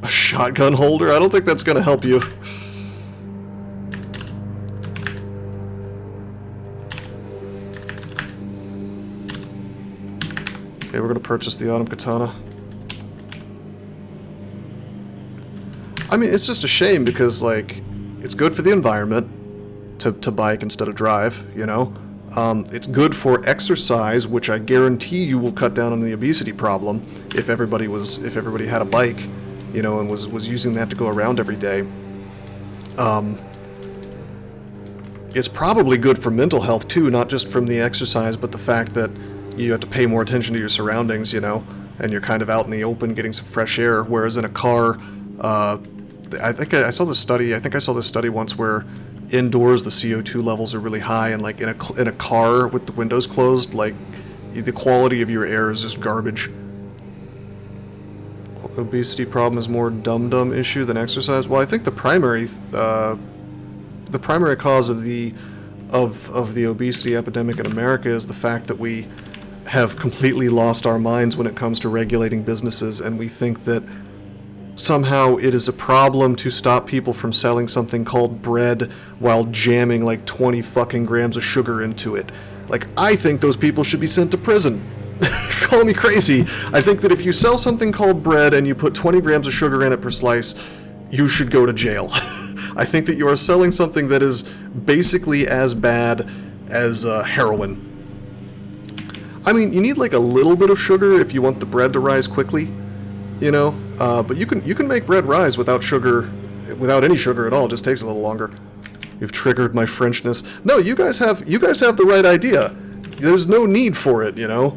A shotgun holder? I don't think that's gonna help you. Okay, we're gonna purchase the Autumn Katana. I mean, it's just a shame because, like, it's good for the environment to bike instead of drive, you know? It's good for exercise, which I guarantee you will cut down on the obesity problem if everybody had a bike, you know, and was using that to go around every day. It's probably good for mental health too, not just from the exercise, but the fact that you have to pay more attention to your surroundings, you know, and you're kind of out in the open getting some fresh air, whereas in a car, I think I saw this study once where indoors the CO2 levels are really high, and like in a car with the windows closed, like the quality of your air is just garbage. Obesity problem is more dum-dum issue than exercise. Well, I think the primary cause of the obesity epidemic in America is the fact that we have completely lost our minds when it comes to regulating businesses, and we think that somehow it is a problem to stop people from selling something called bread while jamming like 20 fucking grams of sugar into it. Like, I think those people should be sent to prison. Call me crazy. I think that if you sell something called bread and you put 20 grams of sugar in it per slice, you should go to jail. I think that you are selling something that is basically as bad as heroin. I mean, you need like a little bit of sugar if you want the bread to rise quickly, you know, but you can make bread rise without sugar, without any sugar at all. It just takes a little longer. You've triggered my Frenchness. No, you guys have the right idea. There's no need for it, you know.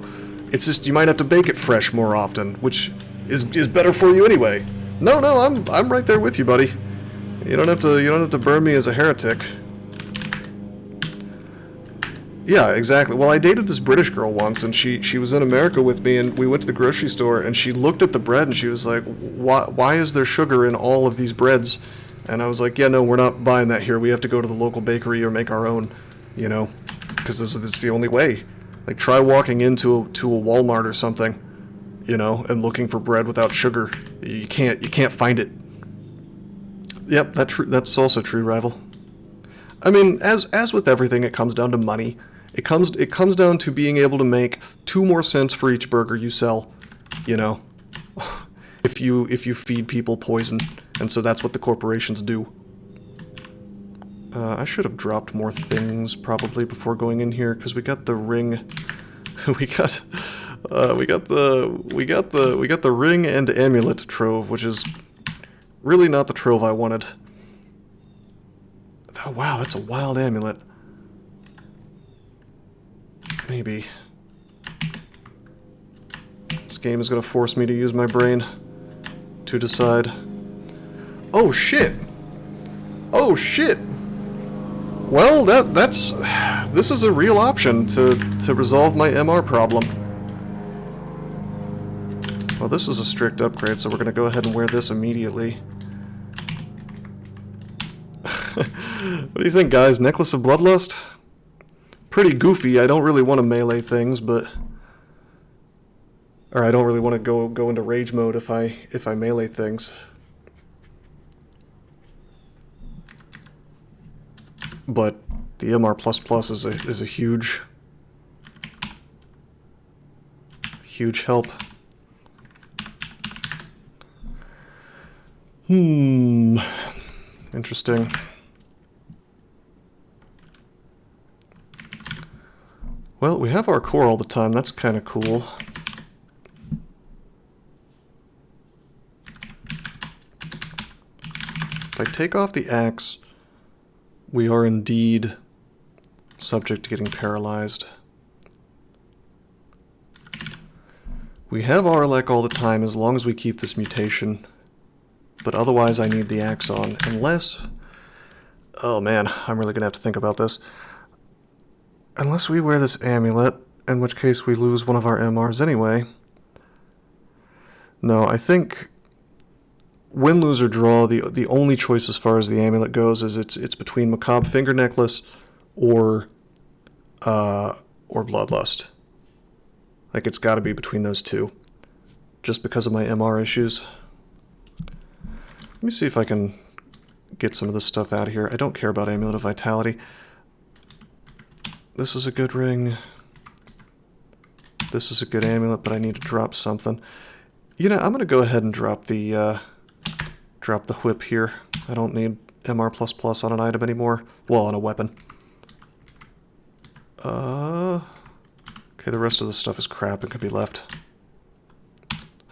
It's just you might have to bake it fresh more often, which is better for you anyway. No, I'm right there with you, buddy. You don't have to burn me as a heretic. Yeah, exactly. Well, I dated this British girl once, and she was in America with me, and we went to the grocery store, and she looked at the bread, and she was like, why is there sugar in all of these breads? And I was like, yeah, no, we're not buying that here. We have to go to the local bakery or make our own, you know, because this is the only way. Like, try walking into a Walmart or something, you know, and looking for bread without sugar. You can't find it. Yep, that's also true, Rival. I mean, as with everything, it comes down to money. It comes down to being able to make 2 more cents for each burger you sell, you know, if you feed people poison, and so that's what the corporations do. I should have dropped more things probably before going in here, because we got the ring. we got the ring and amulet trove, which is really not the trove I wanted. Oh wow, that's a wild amulet. Maybe. This game is going to force me to use my brain to decide. Oh shit! Oh shit! Well, this is a real option to resolve my MR problem. Well, this is a strict upgrade, so we're going to go ahead and wear this immediately. What do you think, guys? Necklace of Bloodlust? Pretty goofy. I don't really want to melee things, but... Or I don't really want to go into rage mode if I melee things. But the MR++ is a huge help. Interesting. Well, we have our core all the time. That's kind of cool. If I take off the axe, we are indeed subject to getting paralyzed. We have Arlek all the time as long as we keep this mutation, but otherwise I need the axe on, unless... Oh man, I'm really gonna have to think about this. Unless we wear this amulet, in which case we lose one of our MRs anyway. No, I think... Win, lose, or draw, the only choice as far as the amulet goes is it's between Macabre Finger Necklace or Bloodlust. Like, it's got to be between those two, just because of my MR issues. Let me see if I can get some of this stuff out of here. I don't care about Amulet of Vitality. This is a good ring. This is a good amulet, but I need to drop something. You know, I'm going to go ahead and drop the whip here. I don't need MR++ on an item anymore. Well, on a weapon. Okay, the rest of the stuff is crap and could be left.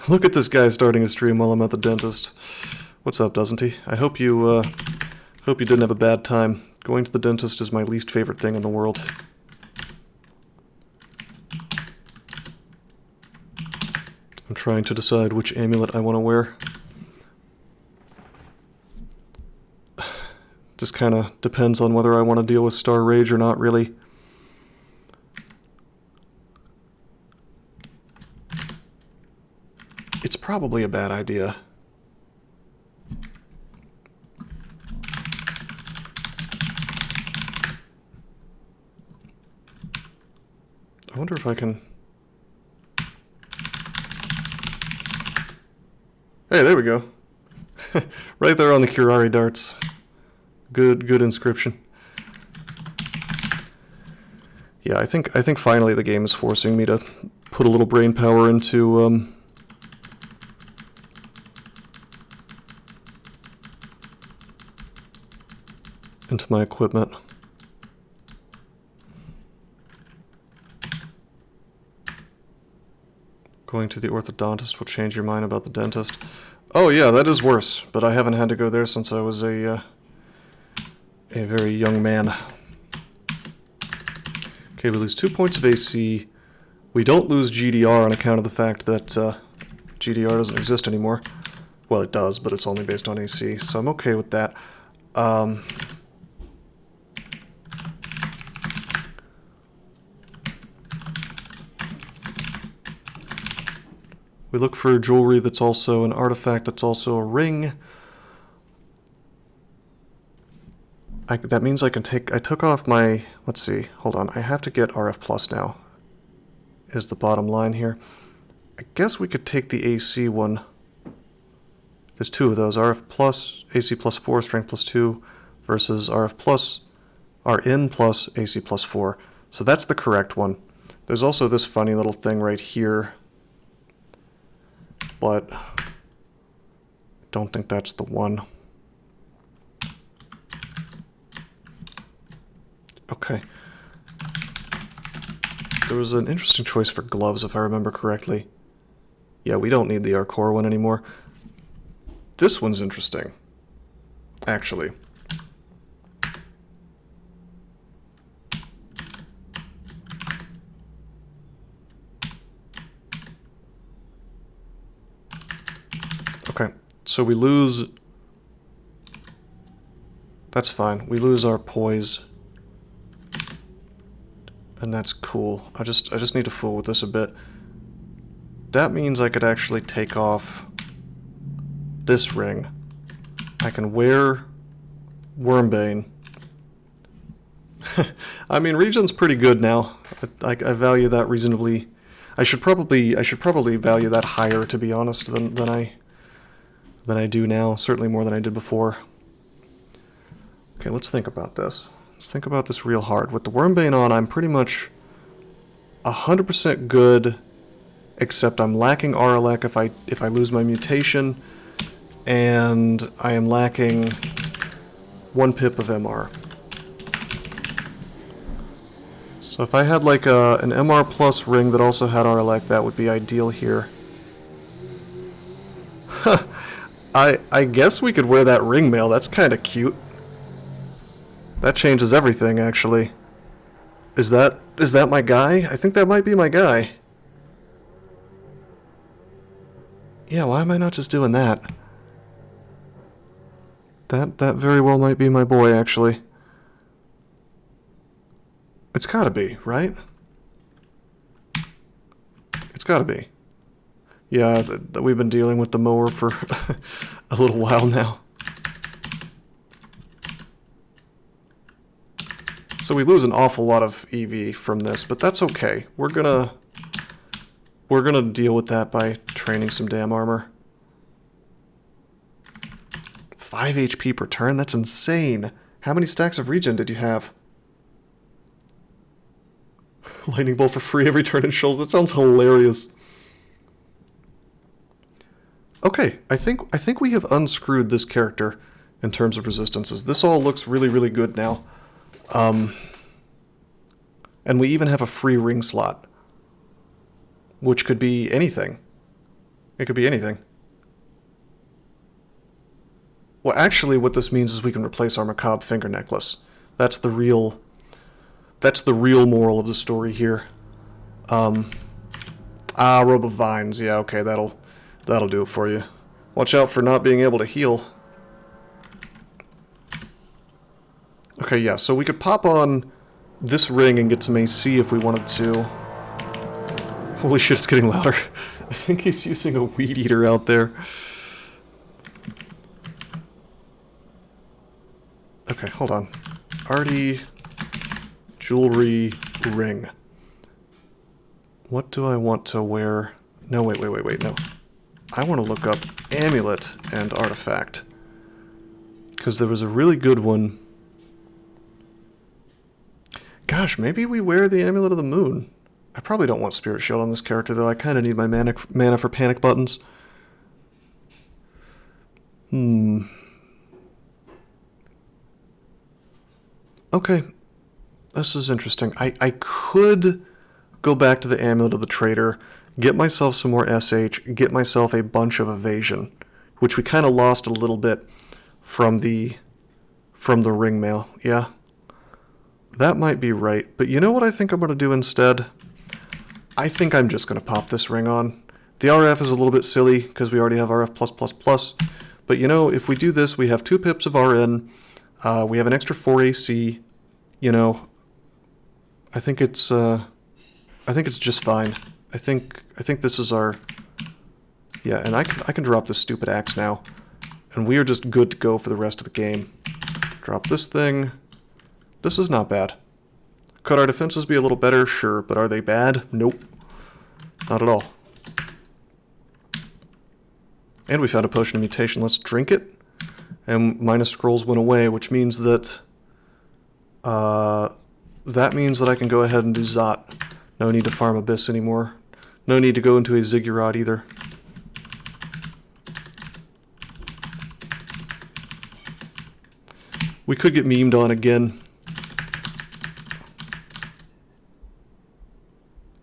Look at this guy starting a stream while I'm at the dentist. What's up, doesn't he? I hope you didn't have a bad time. Going to the dentist is my least favorite thing in the world. I'm trying to decide which amulet I want to wear. Just kind of depends on whether I want to deal with Star Rage or not, really. It's probably a bad idea. I wonder if I can... Hey, there we go. Right there on the Curari darts. Good inscription. Yeah, I think finally the game is forcing me to put a little brain power into my equipment. Going to the orthodontist will change your mind about the dentist. Oh yeah, that is worse, but I haven't had to go there since I was a very young man. Okay, we lose 2 points of AC. We don't lose GDR on account of the fact that GDR doesn't exist anymore. Well, it does, but it's only based on AC, so I'm okay with that. We look for jewelry that's also an artifact that's also a ring. That means I can take... I took off my... Let's see. Hold on. I have to get RF Plus now. Is the bottom line here. I guess we could take the AC one. There's two of those. RF Plus, AC plus 4, Strength plus 2 versus RF Plus, RN plus AC plus 4. So that's the correct one. There's also this funny little thing right here. But I don't think that's the one. Okay. There was an interesting choice for gloves, if I remember correctly. Yeah, we don't need the Arcor one anymore. This one's interesting, actually. Okay, so we lose... That's fine. We lose our poise. And that's cool. I just need to fool with this a bit. That means I could actually take off this ring. I can wear Wormbane. I mean, regen's pretty good now. I value that reasonably. I should probably value that higher, to be honest, than I do now. Certainly more than I did before. Okay, let's think about this. Let's think about this real hard. With the Wormbane on, I'm pretty much 100% good, except I'm lacking RLEC if I lose my mutation, and I am lacking 1 pip of MR. So if I had like an MR plus ring that also had RLEC, that would be ideal here. I guess we could wear that ring mail. That's kind of cute. That changes everything, actually. Is that my guy? I think that might be my guy. Yeah, why am I not just doing that? That very well might be my boy, actually. It's gotta be, right? It's gotta be. Yeah, we've been dealing with the mower for a little while now. So we lose an awful lot of EV from this, but that's okay. We're gonna deal with that by training some damn armor. 5 HP per turn? That's insane. How many stacks of regen did you have? Lightning bolt for free every turn in Shoals. That sounds hilarious. Okay, I think we have unscrewed this character in terms of resistances. This all looks really, really good now. And we even have a free ring slot, which could be anything. It could be anything. Well, actually, what this means is we can replace our macabre finger necklace. That's the real moral of the story here. Robe of Vines. Yeah, okay, that'll do it for you. Watch out for not being able to heal. Okay, yeah, so we could pop on this ring and get some AC if we wanted to. Holy shit, it's getting louder. I think he's using a weed eater out there. Okay, hold on. Artie, jewelry, ring. What do I want to wear? No, wait, no. I want to look up amulet and artifact. Because there was a really good one. Gosh, maybe we wear the Amulet of the Moon. I probably don't want Spirit Shield on this character, though. I kind of need my mana for panic buttons. Okay. This is interesting. I could go back to the Amulet of the Trader, get myself some more SH, get myself a bunch of evasion, which we kind of lost a little bit from the ring mail. Yeah. That might be right, but you know what I think I'm going to do instead? I think I'm just going to pop this ring on. The RF is a little bit silly, because we already have RF+++, but you know, if we do this, we have 2 pips of RN, we have an extra 4 AC, you know, I think it's just fine. I think this is our, yeah, and I can drop this stupid axe now, and we are just good to go for the rest of the game. Drop this thing. This is not bad. Could our defenses be a little better? Sure, but are they bad? Nope. Not at all. And we found a potion of mutation. Let's drink it. And minus scrolls went away, which means that that means that I can go ahead and do Zot. No need to farm Abyss anymore. No need to go into a Ziggurat either. We could get memed on again.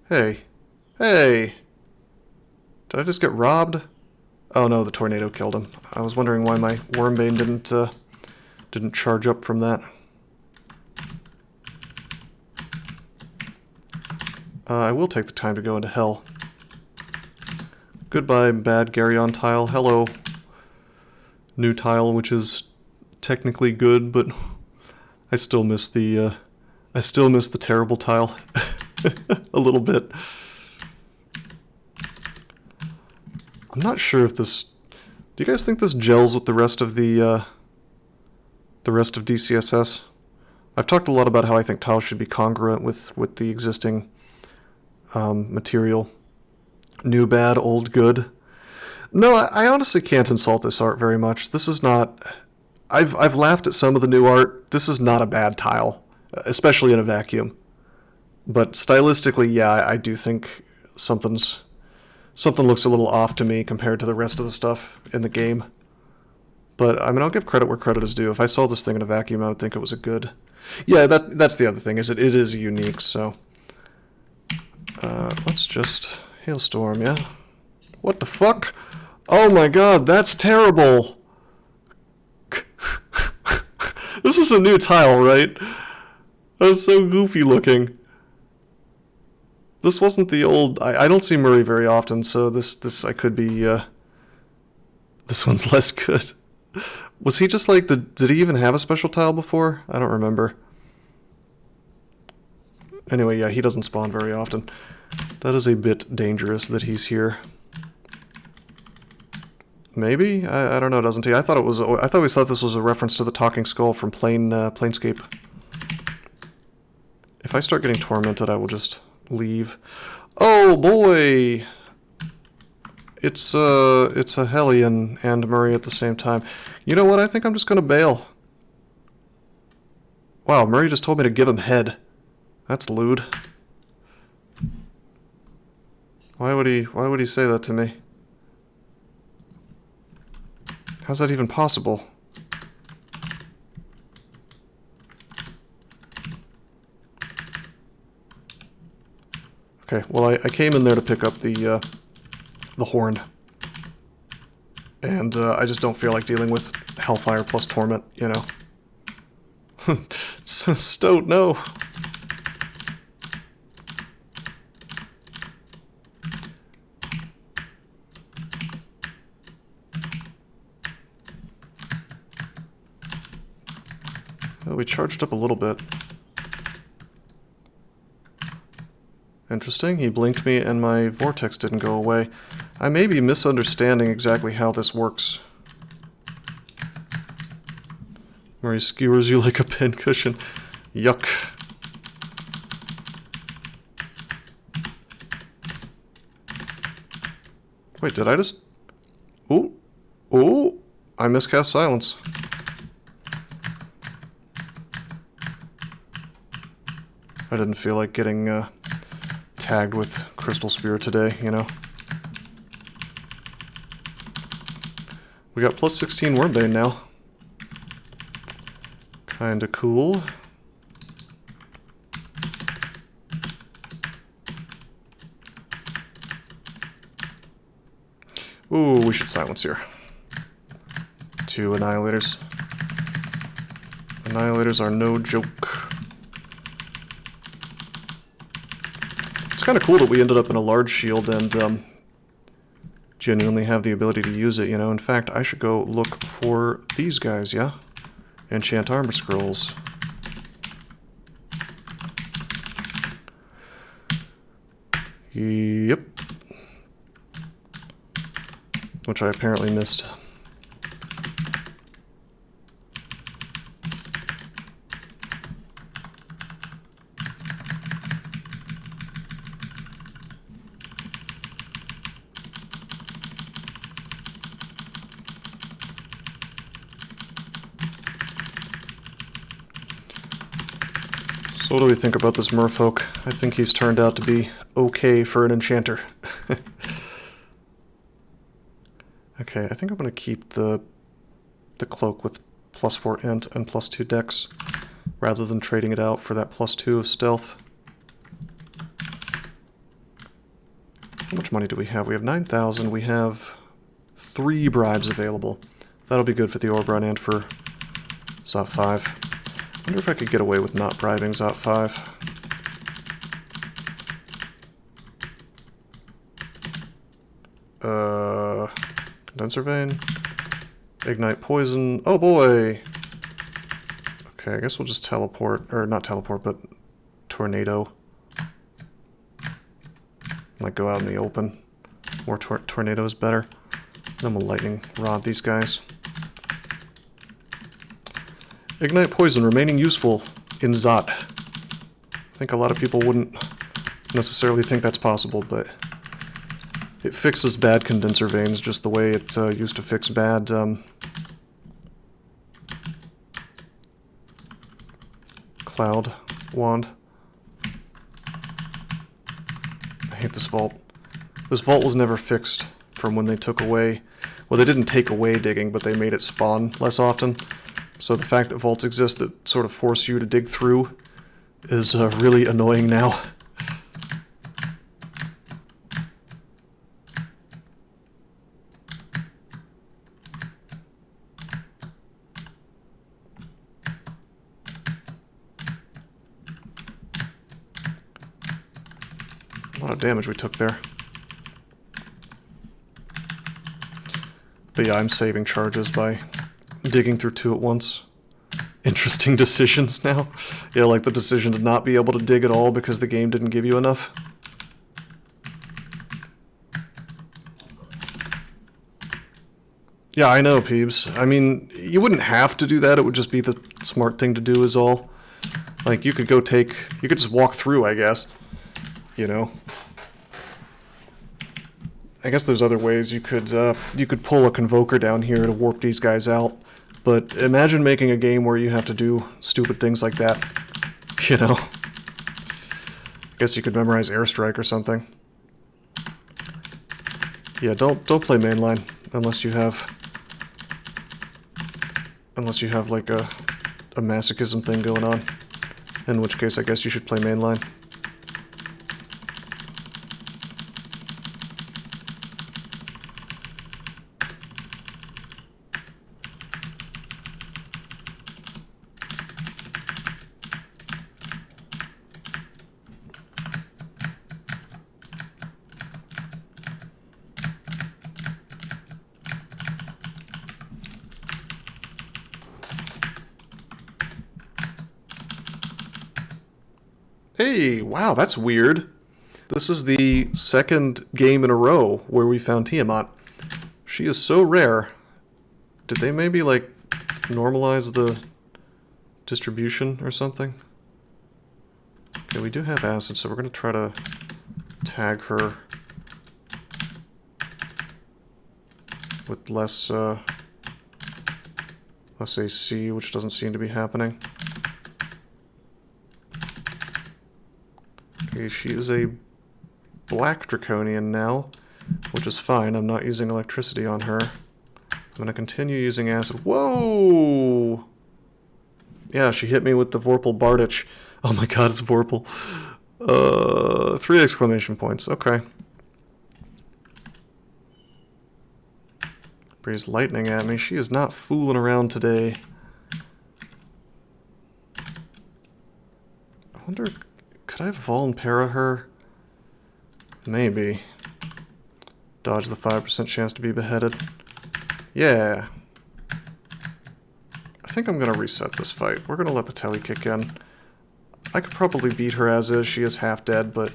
Hey. Hey! Did I just get robbed? Oh no, the tornado killed him. I was wondering why my Wormbane didn't charge up from that. I will take the time to go into hell. Goodbye, bad Garyon tile. Hello. new tile, which is technically good, but I still miss the terrible tile a little bit. I'm not sure if this. Do you guys think this gels with the rest of the rest of DCSS? I've talked a lot about how I think tiles should be congruent with the existing material. New bad, old good. No, I honestly can't insult this art very much. This is not. I've laughed at some of the new art. This is not a bad tile, especially in a vacuum. But stylistically, yeah, I do think something looks a little off to me compared to the rest of the stuff in the game. But I mean, I'll give credit where credit is due. If I saw this thing in a vacuum, I would think it was a good. Yeah, that's the other thing, is it is unique. So let's just hailstorm, yeah. What the fuck? Oh my god, that's terrible. This is a new tile, right? That's so goofy looking. This wasn't the old. I don't see Murray very often, so this I could be. This one's less good. Was he just like the? Did he even have a special tile before? I don't remember. Anyway, yeah, he doesn't spawn very often. That is a bit dangerous that he's here. Maybe? I don't know, doesn't he? I thought it was. I thought we thought this was a reference to the talking skull from Planescape. If I start getting tormented, I will just leave. Oh boy! It's a Hellion and Murray at the same time. You know what? I think I'm just gonna bail. Wow, Murray just told me to give him head. That's lewd. Why would he say that to me? How's that even possible? Okay, well I came in there to pick up the horn. And I just don't feel like dealing with Hellfire plus Torment, you know. Stoat, no. Well, we charged up a little bit. Interesting, he blinked me and my vortex didn't go away. I may be misunderstanding exactly how this works. Where he skewers you like a pincushion. Yuck. Wait, did I just... Ooh. Ooh. I miscast silence. I didn't feel like getting tagged with Crystal Spear today, you know. We got plus 16 Wormbane now. Kinda cool. Ooh, we should silence here. 2 Annihilators. Annihilators are no joke. It's kind of cool that we ended up in a large shield and genuinely have the ability to use it, you know. In fact, I should go look for these guys, yeah? Enchant armor scrolls. Yep. Which I apparently missed. So what do we think about this Merfolk? I think he's turned out to be okay for an enchanter. Okay, I think I'm going to keep the cloak with +4 int and +2 dex, rather than trading it out for that +2 of stealth. How much money do we have? We have 9,000. We have 3 bribes available. That'll be good for the Orbron and for Zot 5. I wonder if I could get away with not bribing Zot 5. Condenser vein. Ignite poison. Oh boy! Okay, I guess we'll just teleport, or not teleport, but tornado. Like go out in the open. More tornado is better. Then we'll lightning rod these guys. Ignite poison remaining useful in Zot. I think a lot of people wouldn't necessarily think that's possible, but it fixes bad condenser veins just the way it used to fix bad cloud wand. I hate this vault. This vault was never fixed from when they took away... Well, they didn't take away digging, but they made it spawn less often. So the fact that vaults exist that sort of force you to dig through is really annoying now. A lot of damage we took there. But yeah, I'm saving charges by digging through two at once. Interesting decisions now. Yeah, like the decision to not be able to dig at all because the game didn't give you enough. Yeah, I know, Peebs. I mean, you wouldn't have to do that. It would just be the smart thing to do is all. Like, you could go take... You could just walk through, I guess. You know? I guess there's other ways you could pull a convoker down here to warp these guys out. But imagine making a game where you have to do stupid things like that. You know? I guess you could memorize airstrike or something. Yeah, don't play mainline unless you have like a masochism thing going on. In which case I guess you should play mainline. Hey, wow, that's weird. This is the second game in a row where we found Tiamat. She is so rare. Did they maybe, like, normalize the distribution or something? Okay, we do have acid, so we're going to try to tag her with less AC, which doesn't seem to be happening. Okay, she is a black draconian now, which is fine. I'm not using electricity on her. I'm going to continue using acid. Whoa! Yeah, she hit me with the Vorpal Bardich. Oh my god, it's Vorpal. 3 exclamation points. Okay. Breeze lightning at me. She is not fooling around today. I wonder... Could I Volpara her? Maybe. Dodge the 5% chance to be beheaded. Yeah. I think I'm going to reset this fight. We're going to let the telly kick in. I could probably beat her as is. She is half dead, but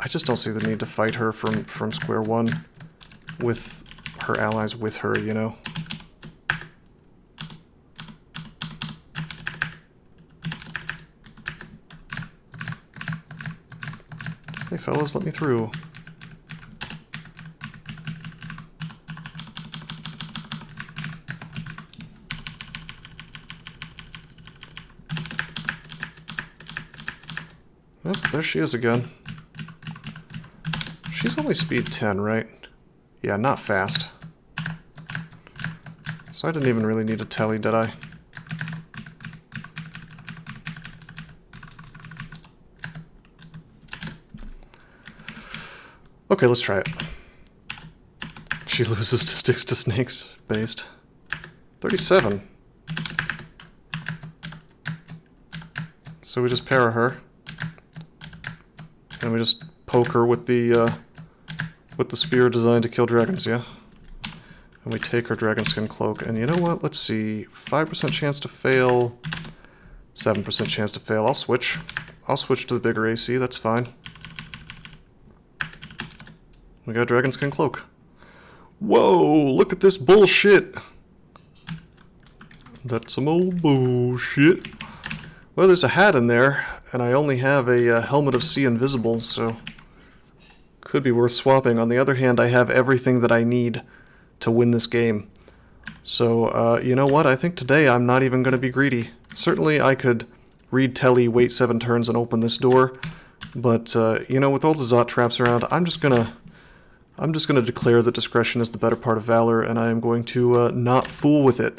I just don't see the need to fight her from square one with her allies with her, you know? Hey fellas, let me through. Oh, there she is again. She's only speed 10, right? Yeah, not fast. So I didn't even really need a telly, did I? Okay, let's try it. She loses to sticks to snakes, based. 37. So we just para her. And we just poke her with the spear designed to kill dragons, yeah? And we take our Dragonskin Cloak. And you know what? Let's see. 5% chance to fail. 7% chance to fail. I'll switch. I'll switch to the bigger AC. That's fine. We got Dragonskin Cloak. Whoa! Look at this bullshit! That's some old bullshit. Well, there's a hat in there, and I only have a Helmet of Sea Invisible, so could be worth swapping. On the other hand, I have everything that I need to win this game. So, you know what? I think today I'm not even going to be greedy. Certainly I could read Telly, wait 7 turns, and open this door, but, you know, with all the Zot traps around, I'm just gonna declare that discretion is the better part of valor, and I am going to not fool with it.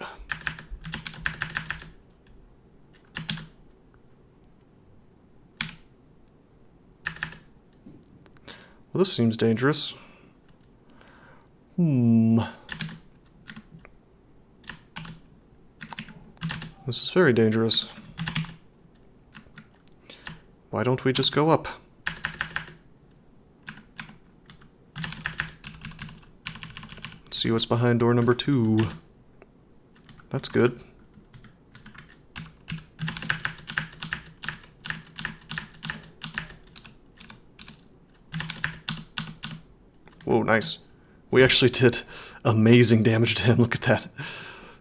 Well, this seems dangerous. This is very dangerous. Why don't we just go up? Let's see what's behind door number 2. That's good. Whoa, nice. We actually did amazing damage to him. Look at that.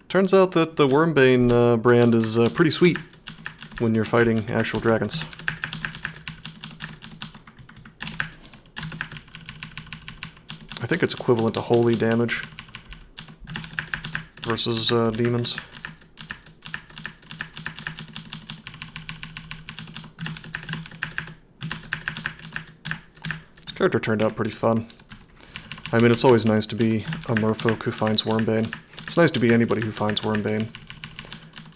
Turns out that the Wormbane brand is pretty sweet when you're fighting actual dragons. I think it's equivalent to holy damage versus demons. This character turned out pretty fun. I mean, it's always nice to be a merfolk who finds Wormbane. It's nice to be anybody who finds Wormbane.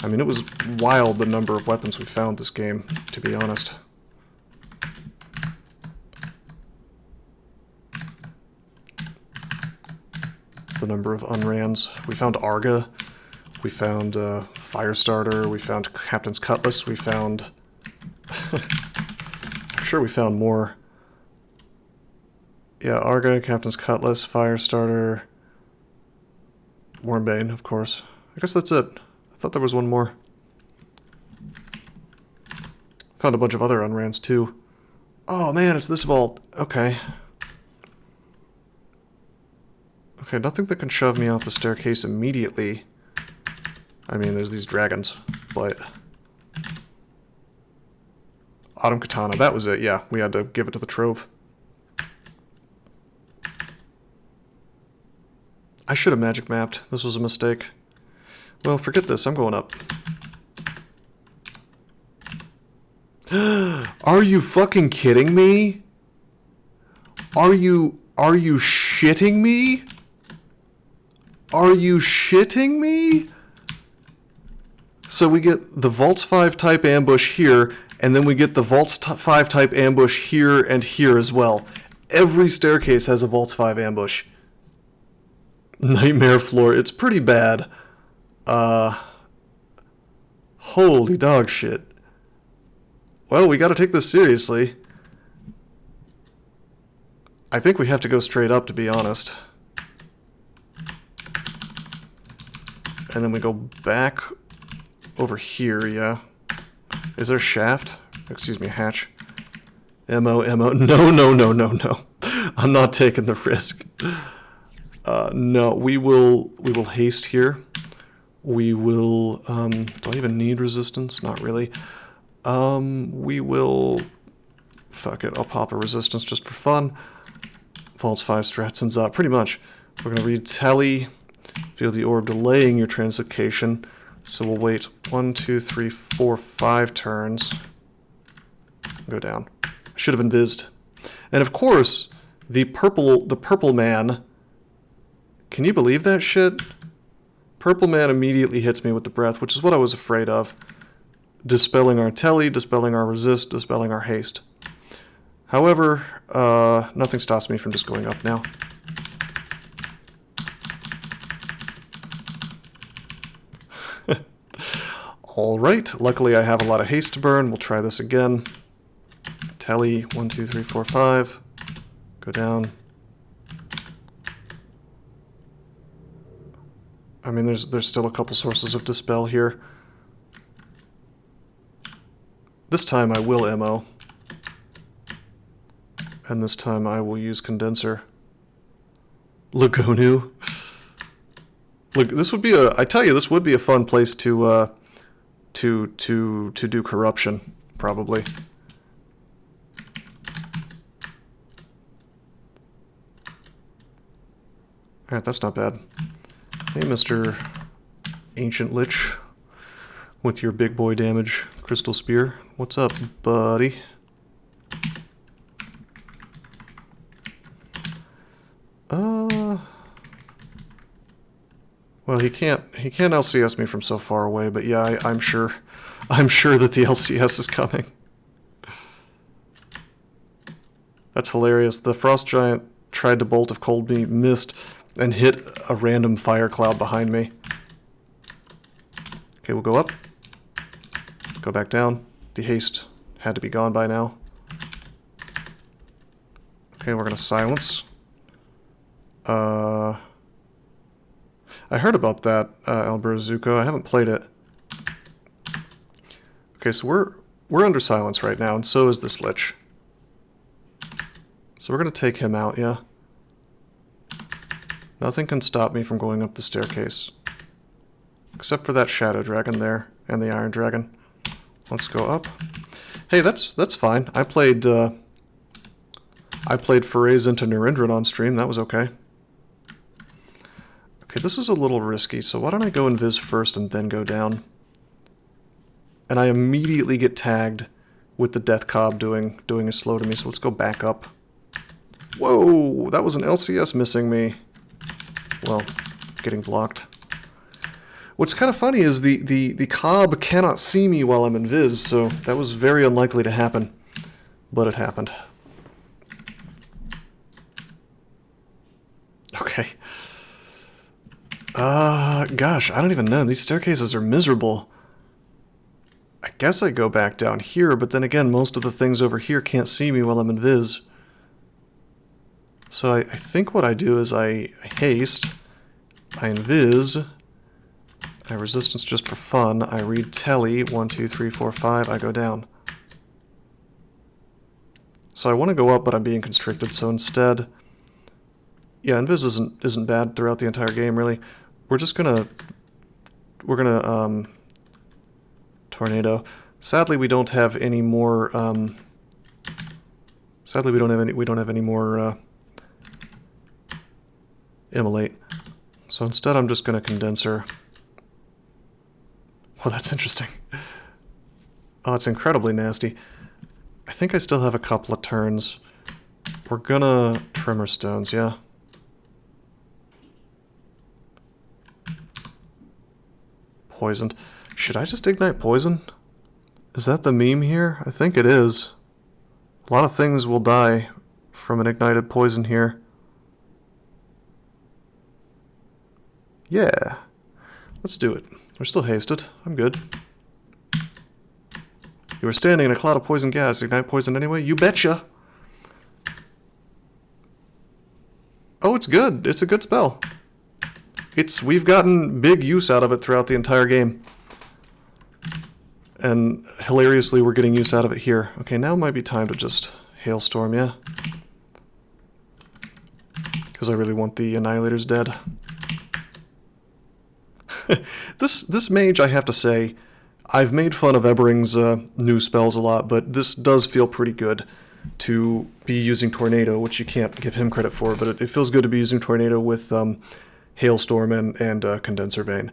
I mean, it was wild the number of weapons we found this game, to be honest. The number of unrans. We found Arga. We found Firestarter. We found Captain's Cutlass. We found... I'm sure we found more. Yeah, Arga, Captain's Cutlass, Firestarter, Wormbane, of course. I guess that's it. I thought there was one more. Found a bunch of other unrans, too. Oh, man, it's this vault. Okay. Okay, nothing that can shove me off the staircase immediately. I mean, there's these dragons, but... Autumn Katana, that was it, yeah. We had to give it to the Trove. I should have magic mapped. This was a mistake. Well, forget this. I'm going up. Are you fucking kidding me? Are you shitting me? Are you shitting me? So we get the Vaults 5 type ambush here, and then we get the Vaults 5 type ambush here and here as well. Every staircase has a Vaults 5 ambush. Nightmare floor. It's pretty bad. Holy dog shit. Well, we gotta take this seriously. I think we have to go straight up, to be honest. And then we go back over here, yeah. Is there a shaft? Excuse me, hatch. No. I'm not taking the risk. No, we will haste here. We will, do I even need resistance? Not really. We will, fuck it, I'll pop a resistance just for fun. Vaults 5 strats and Zot, pretty much. We're going to read Telly, feel the orb delaying your translocation. So we'll wait 1, 2, 3, 4, 5 turns. Go down. I should have invised. And of course, the purple man. Can you believe that shit? Purple man immediately hits me with the breath, which is what I was afraid of. Dispelling our Telly, dispelling our resist, dispelling our haste. However, nothing stops me from just going up now. Alright, luckily I have a lot of haste to burn. We'll try this again. Telly, 1, 2, 3, 4, 5. Go down. I mean, there's still a couple sources of dispel here. This time I will MO. And this time I will use Condenser. Lagonu. Look, this would be I tell you, this would be a fun place to do corruption, probably. Alright, that's not bad. Hey, Mr. Ancient Lich, with your big boy damage crystal spear. What's up, buddy? Well, he can't LCS me from so far away, but yeah, I'm sure that the LCS is coming. That's hilarious. The Frost Giant tried to Bolt of Cold me, missed, and hit a random fire cloud behind me. Okay, we'll go up. Go back down. The haste had to be gone by now. Okay, we're gonna silence. I heard about that, Alberazuko. I haven't played it. Okay, so we're under silence right now, and so is this Lich. So we're gonna take him out, yeah? Nothing can stop me from going up the staircase. Except for that Shadow Dragon there, and the Iron Dragon. Let's go up. Hey, that's fine. I played Forays into Narendran on stream, that was okay. Okay, this is a little risky, so why don't I go Invis first and then go down? And I immediately get tagged with the Death Cob doing a slow to me, so let's go back up. Whoa, that was an LCS missing me. Well, getting blocked. What's kind of funny is the Cob cannot see me while I'm Invis, so that was very unlikely to happen. But it happened. Okay. Gosh, I don't even know. These staircases are miserable. I guess I go back down here, but then again, most of the things over here can't see me while I'm Invis. So I think what I do is I haste, I Invis, I resistance just for fun, I read Telly, 1, 2, 3, 4, 5, I go down. So I want to go up, but I'm being constricted, so instead... Yeah, Invis isn't bad throughout the entire game, really. We're gonna Tornado. Sadly, we don't have any more. Sadly, we don't have any more Immolate. So instead, I'm just gonna Condenser. Well, that's interesting. Oh, it's incredibly nasty. I think I still have a couple of turns. We're gonna Tremor Stones, yeah. Poisoned. Should I just Ignite Poison? Is that the meme here? I think it is. A lot of things will die from an Ignited Poison here. Yeah. Let's do it. We're still hasted. I'm good. You were standing in a cloud of poison gas. Ignite Poison anyway? You betcha! Oh, it's good. It's a good spell. We've gotten big use out of it throughout the entire game. And hilariously, we're getting use out of it here. Okay, now might be time to just Hailstorm, yeah? Because I really want the Annihilators dead. This mage, I have to say, I've made fun of Ebering's new spells a lot, but this does feel pretty good to be using Tornado, which you can't give him credit for, but it feels good to be using Tornado with... Hailstorm and Condenser Vein.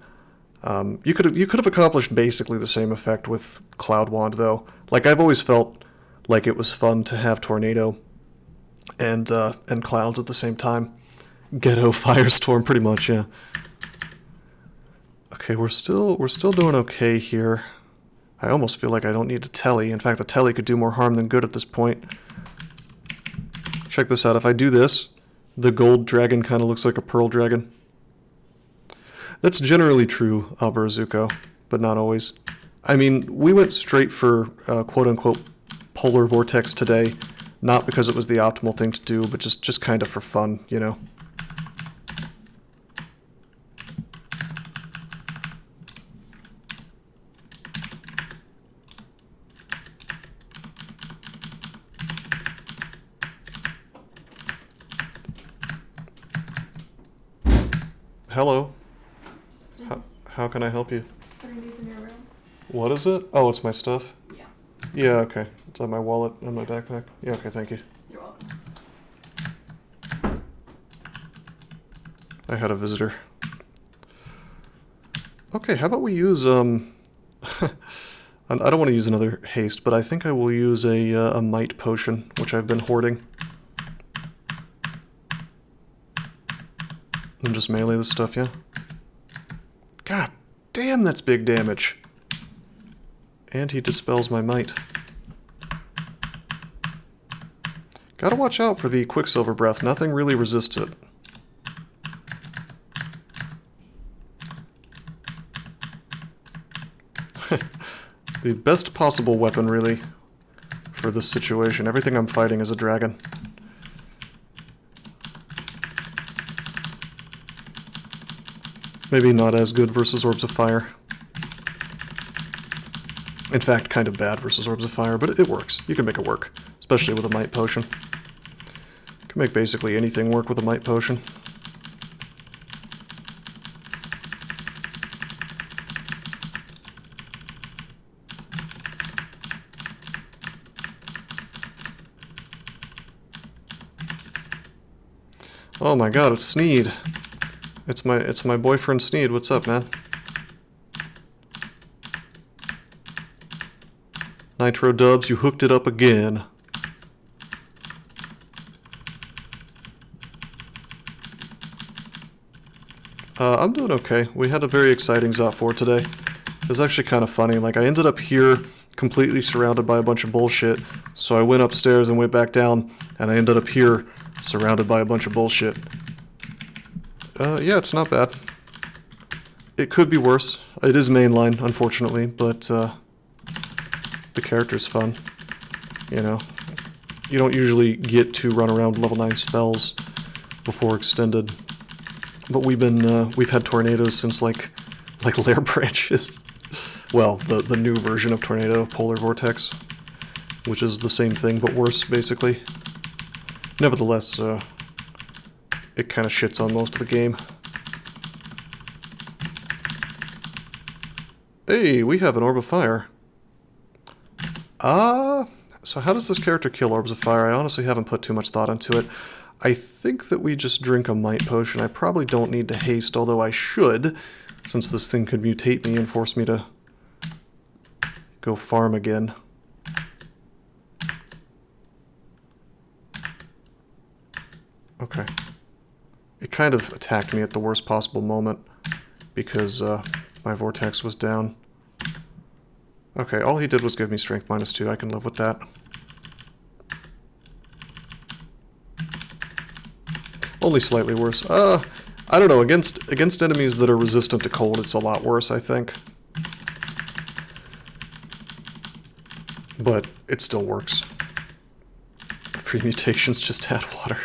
You could have accomplished basically the same effect with Cloud Wand, though. Like, I've always felt like it was fun to have Tornado and Clouds at the same time. Ghetto Firestorm, pretty much, yeah. Okay, we're still doing okay here. I almost feel like I don't need a Telly. In fact, the Telly could do more harm than good at this point. Check this out. If I do this, the gold dragon kind of looks like a pearl dragon. That's generally true, Alberazuko, but not always. I mean, we went straight for quote-unquote polar vortex today, not because it was the optimal thing to do, but just kind of for fun, you know? Hello. Just How can I help you? putting these in your room. What is it? Oh, it's my stuff? Yeah. Yeah, okay. It's on my wallet and my backpack. Yeah, okay, thank you. You're welcome. I had a visitor. Okay, how about we use, I don't want to use another haste, but I think I will use a might potion, which I've been hoarding. And just melee this stuff, yeah? God damn, that's big damage. And he dispels my might. Gotta watch out for the Quicksilver Breath. Nothing really resists it. The best possible weapon, really, for this situation. Everything I'm fighting is a dragon. Maybe not as good versus Orbs of Fire. In fact, kind of bad versus Orbs of Fire, but it works. You can make it work, especially with a Might Potion. You can make basically anything work with a Might Potion. Oh my god, it's Sneed. It's my boyfriend Sneed. What's up, man? Nitro Dubs, you hooked it up again. I'm doing okay. We had a very exciting Zot 4 today. It was actually kind of funny. Like, I ended up here completely surrounded by a bunch of bullshit. So I went upstairs and went back down, and I ended up here surrounded by a bunch of bullshit. Yeah, it's not bad. It could be worse. It is mainline, unfortunately, but the character's fun. You know, you don't usually get to run around level 9 spells before extended. But we've had tornadoes since like Lair Branches. Well, the new version of Tornado, Polar Vortex, which is the same thing but worse, basically. Nevertheless, it kind of shits on most of the game. Hey, we have an Orb of Fire. So how does this character kill Orbs of Fire? I honestly haven't put too much thought into it. I think that we just drink a Might Potion. I probably don't need to haste, although I should, since this thing could mutate me and force me to go farm again. Okay. It kind of attacked me at the worst possible moment because my vortex was down. Okay, all he did was give me strength -2. I can live with that. Only slightly worse. I don't know, against enemies that are resistant to cold, it's a lot worse, I think. But it still works. Free mutations, just add water.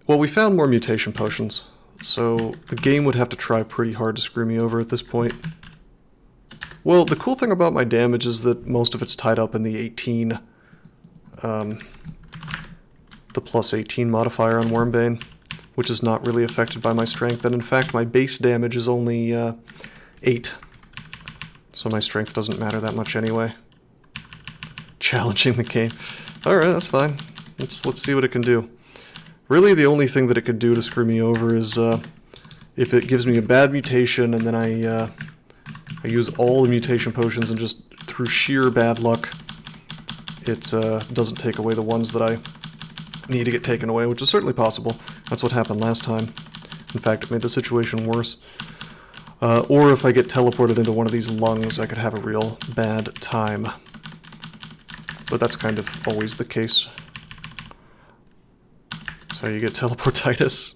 Well, we found more mutation potions, so the game would have to try pretty hard to screw me over at this point. Well, the cool thing about my damage is that most of it's tied up in the 18, the +18 modifier on Wormbane, which is not really affected by my strength, and in fact my base damage is only 8, so my strength doesn't matter that much anyway. Challenging the game. Alright, that's fine. Let's see what it can do. Really, the only thing that it could do to screw me over is if it gives me a bad mutation and then I use all the mutation potions and just through sheer bad luck, it doesn't take away the ones that I need to get taken away, which is certainly possible. That's what happened last time. In fact, it made the situation worse. Or if I get teleported into one of these lungs, I could have a real bad time. But that's kind of always the case. So you get teleportitis.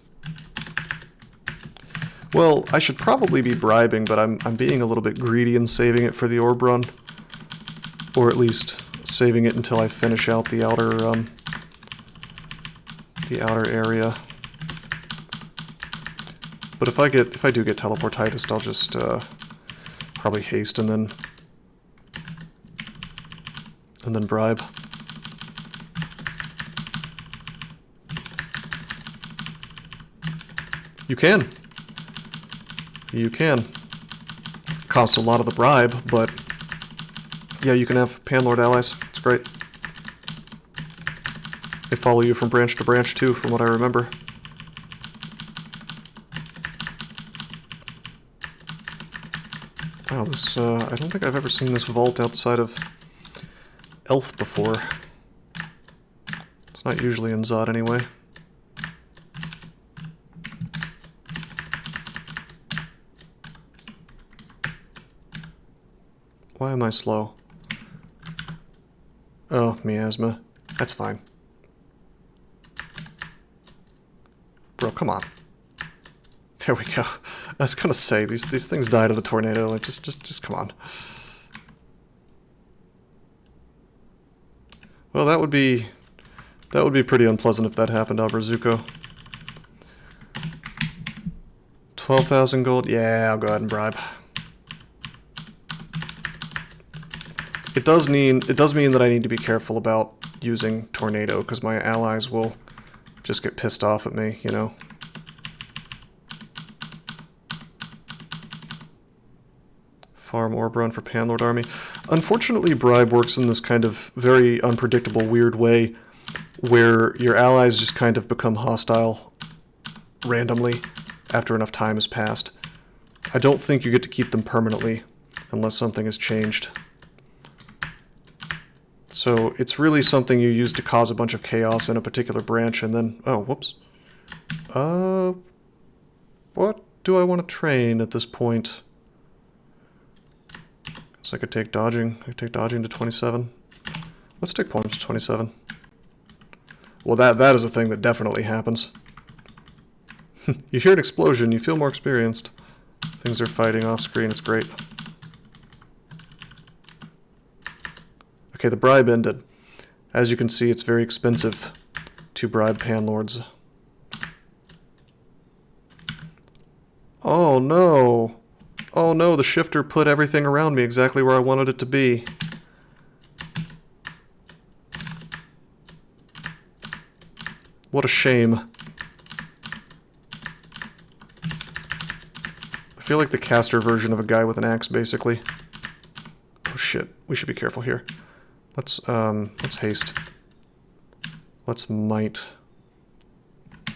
Well, I should probably be bribing, but I'm being a little bit greedy and saving it for the orb run. Or at least saving it until I finish out the outer area. But if I do get teleportitis, I'll just probably haste and then bribe. You can. You can. Costs a lot of the bribe, but yeah, you can have Panlord allies. It's great. They follow you from branch to branch too, from what I remember. Wow, this, I don't think I've ever seen this vault outside of Elf before. It's not usually in Zod anyway. Why am I slow? Oh, miasma. That's fine. Bro, come on. There we go. I was gonna say, these things died of the tornado. Like, just come on. Well, that would be pretty unpleasant if that happened, Abrazuko. 12,000 gold? Yeah, I'll go ahead and bribe. It does mean that I need to be careful about using tornado, because my allies will just get pissed off at me, you know? Farm orb run for Panlord army. Unfortunately, bribe works in this kind of very unpredictable, weird way where your allies just kind of become hostile randomly after enough time has passed. I don't think you get to keep them permanently unless something has changed. So it's really something you use to cause a bunch of chaos in a particular branch and then... Oh, whoops. What do I want to train at this point? So I could take dodging. I could take dodging to 27. Let's take poems to 27. Well, that is a thing that definitely happens. You hear an explosion, you feel more experienced. Things are fighting off screen, it's great. Okay, the bribe ended. As you can see, it's very expensive to bribe Panlords. Oh no! Oh no, the shifter put everything around me exactly where I wanted it to be. What a shame. I feel like the caster version of a guy with an axe, basically. Oh shit, we should be careful here. Let's haste. Let's might.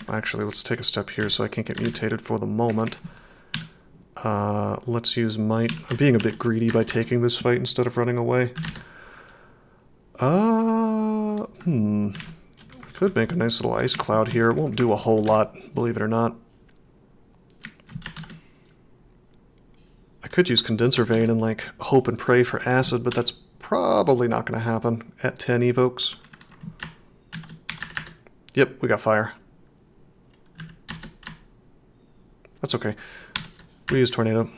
Actually, let's take a step here so I can't get mutated for the moment. Let's use might. I'm being a bit greedy by taking this fight instead of running away. Could make a nice little ice cloud here. It won't do a whole lot, believe it or not. I could use condenser vein and like hope and pray for acid, but that's probably not going to happen at 10 evokes. Yep, we got fire. That's okay. We use tornado.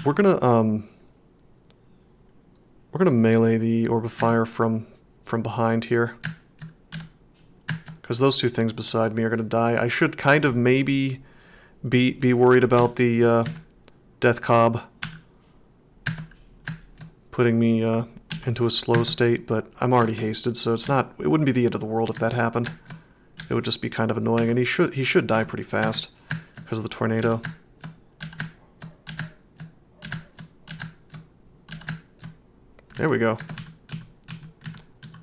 We're gonna melee the orb of fire from behind here, because those two things beside me are gonna die. I should kind of maybe be worried about the death cob putting me into a slow state, but I'm already hasted, so it wouldn't be the end of the world if that happened. It would just be kind of annoying, and he should die pretty fast because of the tornado. There we go.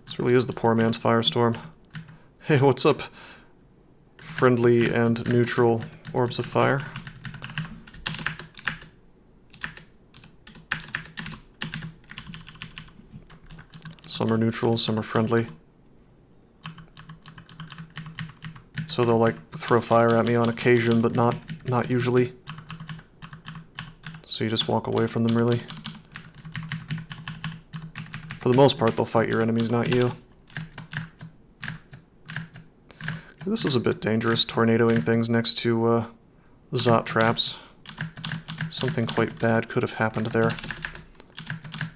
This really is the poor man's firestorm. Hey, what's up, friendly and neutral orbs of fire? Some are neutral, some are friendly. So they'll like throw fire at me on occasion, but not usually. So you just walk away from them, really. For the most part, they'll fight your enemies, not you. This is a bit dangerous, tornadoing things next to Zot traps. Something quite bad could have happened there.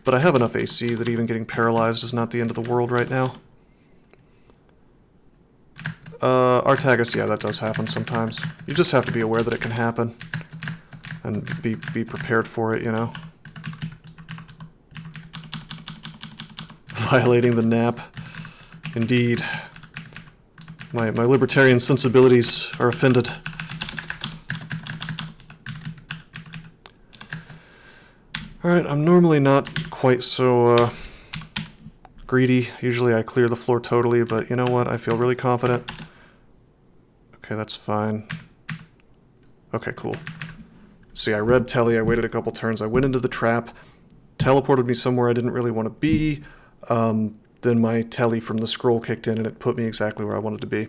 But I have enough AC that even getting paralyzed is not the end of the world right now. Artagus, yeah, that does happen sometimes. You just have to be aware that it can happen. And be prepared for it, you know. Violating the nap. Indeed. My libertarian sensibilities are offended. Alright, I'm normally not quite so greedy. Usually I clear the floor totally, but you know what? I feel really confident. Okay, that's fine. Okay, cool. See, I read Telly, I waited a couple turns, I went into the trap, teleported me somewhere I didn't really want to be, then my Telly from the scroll kicked in and it put me exactly where I wanted to be.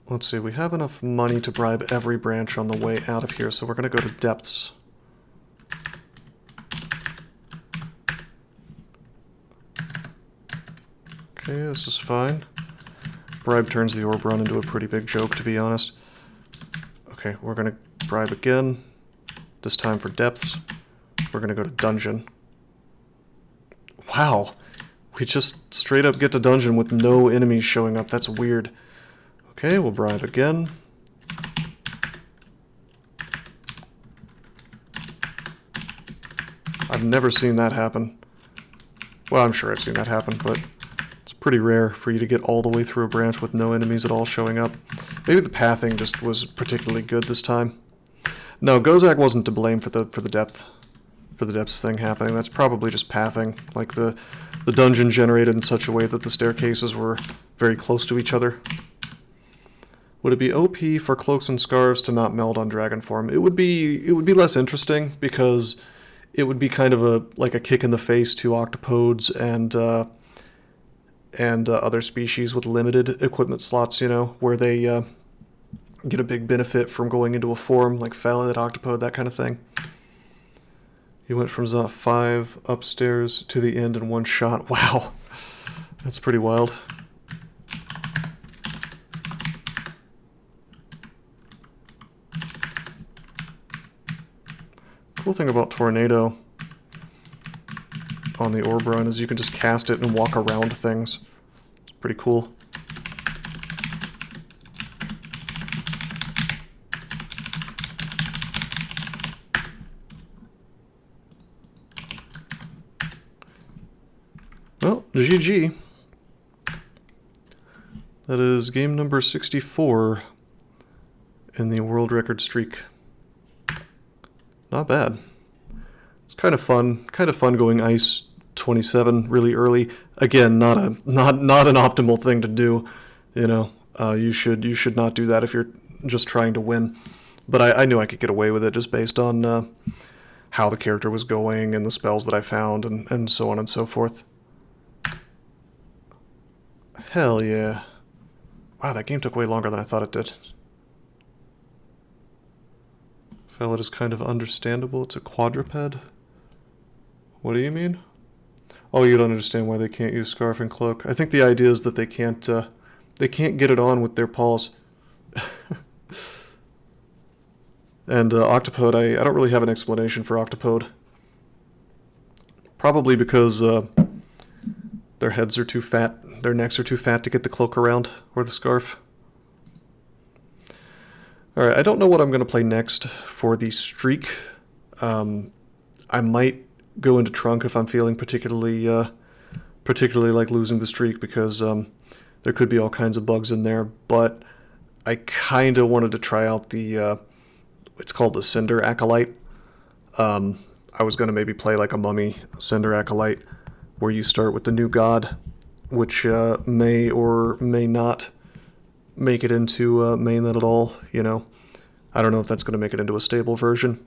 Let's see, we have enough money to bribe every branch on the way out of here, so we're going to go to depths. Okay, this is fine. Bribe turns the orb run into a pretty big joke, to be honest. Okay, we're going to bribe again. This time for depths. We're going to go to dungeon. Wow! We just straight up get to dungeon with no enemies showing up. That's weird. Okay, we'll bribe again. I've never seen that happen. Well, I'm sure I've seen that happen, but it's pretty rare for you to get all the way through a branch with no enemies at all showing up. Maybe the pathing just was particularly good this time. No, Gozag wasn't to blame for the depths thing happening. That's probably just pathing. Like the dungeon generated in such a way that the staircases were very close to each other. Would it be OP for cloaks and scarves to not meld on dragon form? It would be less interesting because it would be kind of like a kick in the face to octopodes and other species with limited equipment slots, you know, where they get a big benefit from going into a form like phalid, octopode, that kind of thing. You went from 5 upstairs to the end in one shot. Wow, that's pretty wild. Cool thing about Tornado on the orb run is you can just cast it and walk around things. It's pretty cool. Well, GG. That is game number 64 in the world record streak. Not bad. It's kind of fun going ice 27 really early. Again, not an optimal thing to do. You know, you should not do that if you're just trying to win. But I knew I could get away with it just based on how the character was going and the spells that I found and so on and so forth. Hell yeah. Wow, that game took way longer than I thought it did. Phalid is kind of understandable. It's a quadruped. What do you mean? Oh, you don't understand why they can't use scarf and cloak. I think the idea is that they can't get it on with their paws. And octopode, I don't really have an explanation for octopode. Probably because their heads are too fat, their necks are too fat to get the cloak around or the scarf. Alright, I don't know what I'm going to play next for the streak. I might go into Trunk if I'm feeling particularly like losing the streak because there could be all kinds of bugs in there, but I kind of wanted to try out the, it's called the Cinder Acolyte. I was going to maybe play like a Mummy Cinder Acolyte where you start with the new god, which may or may not make it into mainnet at all, you know. I don't know if that's going to make it into a stable version.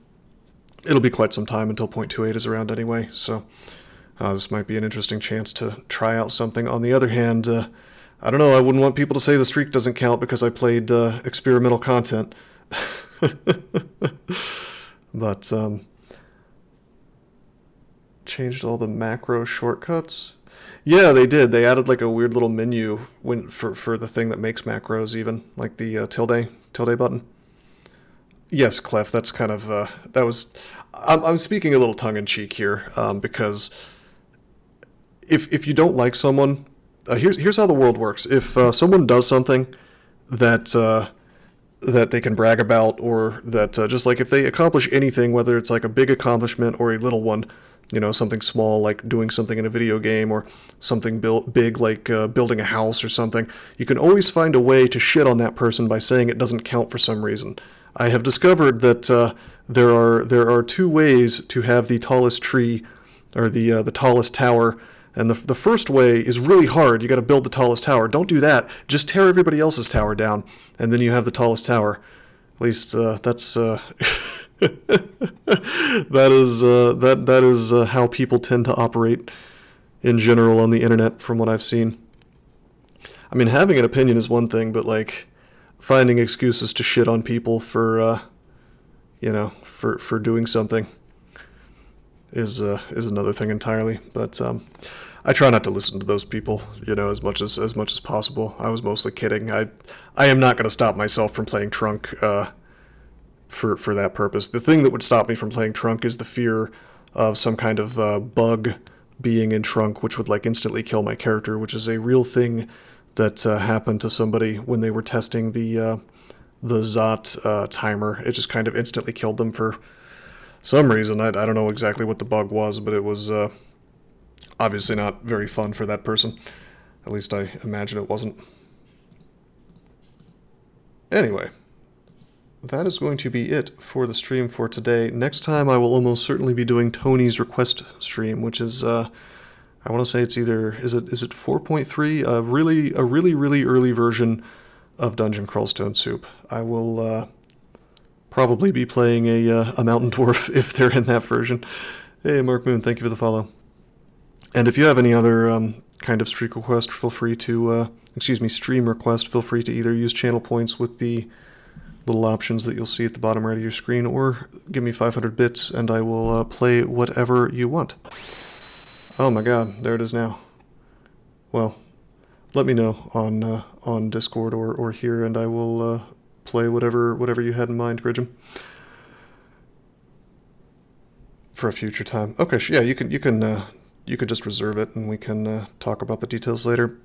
It'll be quite some time until 0.28 is around anyway, so this might be an interesting chance to try out something. On the other hand, I don't know, I wouldn't want people to say the streak doesn't count because I played experimental content. But, changed all the macro shortcuts. Yeah, they did. They added like a weird little menu for the thing that makes macros even, like the tilde button. Yes, Clef, that's kind of, that was, I'm speaking a little tongue-in-cheek here, because if you don't like someone, here's how the world works. If someone does something that they can brag about, or that just like if they accomplish anything, whether it's like a big accomplishment or a little one, you know, something small like doing something in a video game or something big like building a house or something, you can always find a way to shit on that person by saying it doesn't count for some reason. I have discovered that there are two ways to have the tallest tree, or the tallest tower. And the first way is really hard. You got to build the tallest tower. Don't do that. Just tear everybody else's tower down, and then you have the tallest tower. At least that's that is how people tend to operate in general on the internet, from what I've seen. I mean, having an opinion is one thing, but like finding excuses to shit on people for for doing something is another thing entirely. But I try not to listen to those people, as much as possible. I was mostly kidding. I am not going to stop myself from playing Trunk for that purpose. The thing that would stop me from playing Trunk is the fear of some kind of bug being in Trunk, which would like instantly kill my character, which is a real thing that happened to somebody when they were testing the Zot timer. It just kind of instantly killed them for some reason. I don't know exactly what the bug was, but it was obviously not very fun for that person. At least I imagine it wasn't. Anyway, that is going to be it for the stream for today. Next time I will almost certainly be doing Tony's request stream, which is I want to say it's either is it 4.3, a really early version of Dungeon Crawl Stone Soup. I will probably be playing a mountain dwarf if they're in that version. Hey, Mark Moon, thank you for the follow. And if you have any other kind of stream request, feel free to either use channel points with the little options that you'll see at the bottom right of your screen, or give me 500 bits and I will play whatever you want. Oh my god, there it is now. Well, let me know on Discord or here, and I will play whatever you had in mind, Gridgem, for a future time. Okay, yeah, you can just reserve it, and we can talk about the details later.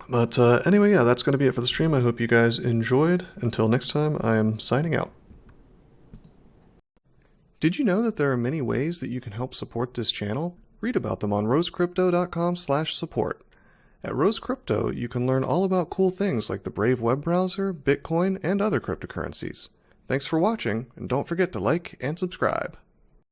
But anyway, yeah, that's going to be it for the stream. I hope you guys enjoyed. Until next time, I am signing out. Did you know that there are many ways that you can help support this channel? Read about them on rosecrypto.com/support. At Rose Crypto, you can learn all about cool things like the Brave web browser, Bitcoin, and other cryptocurrencies. Thanks for watching, and don't forget to like and subscribe.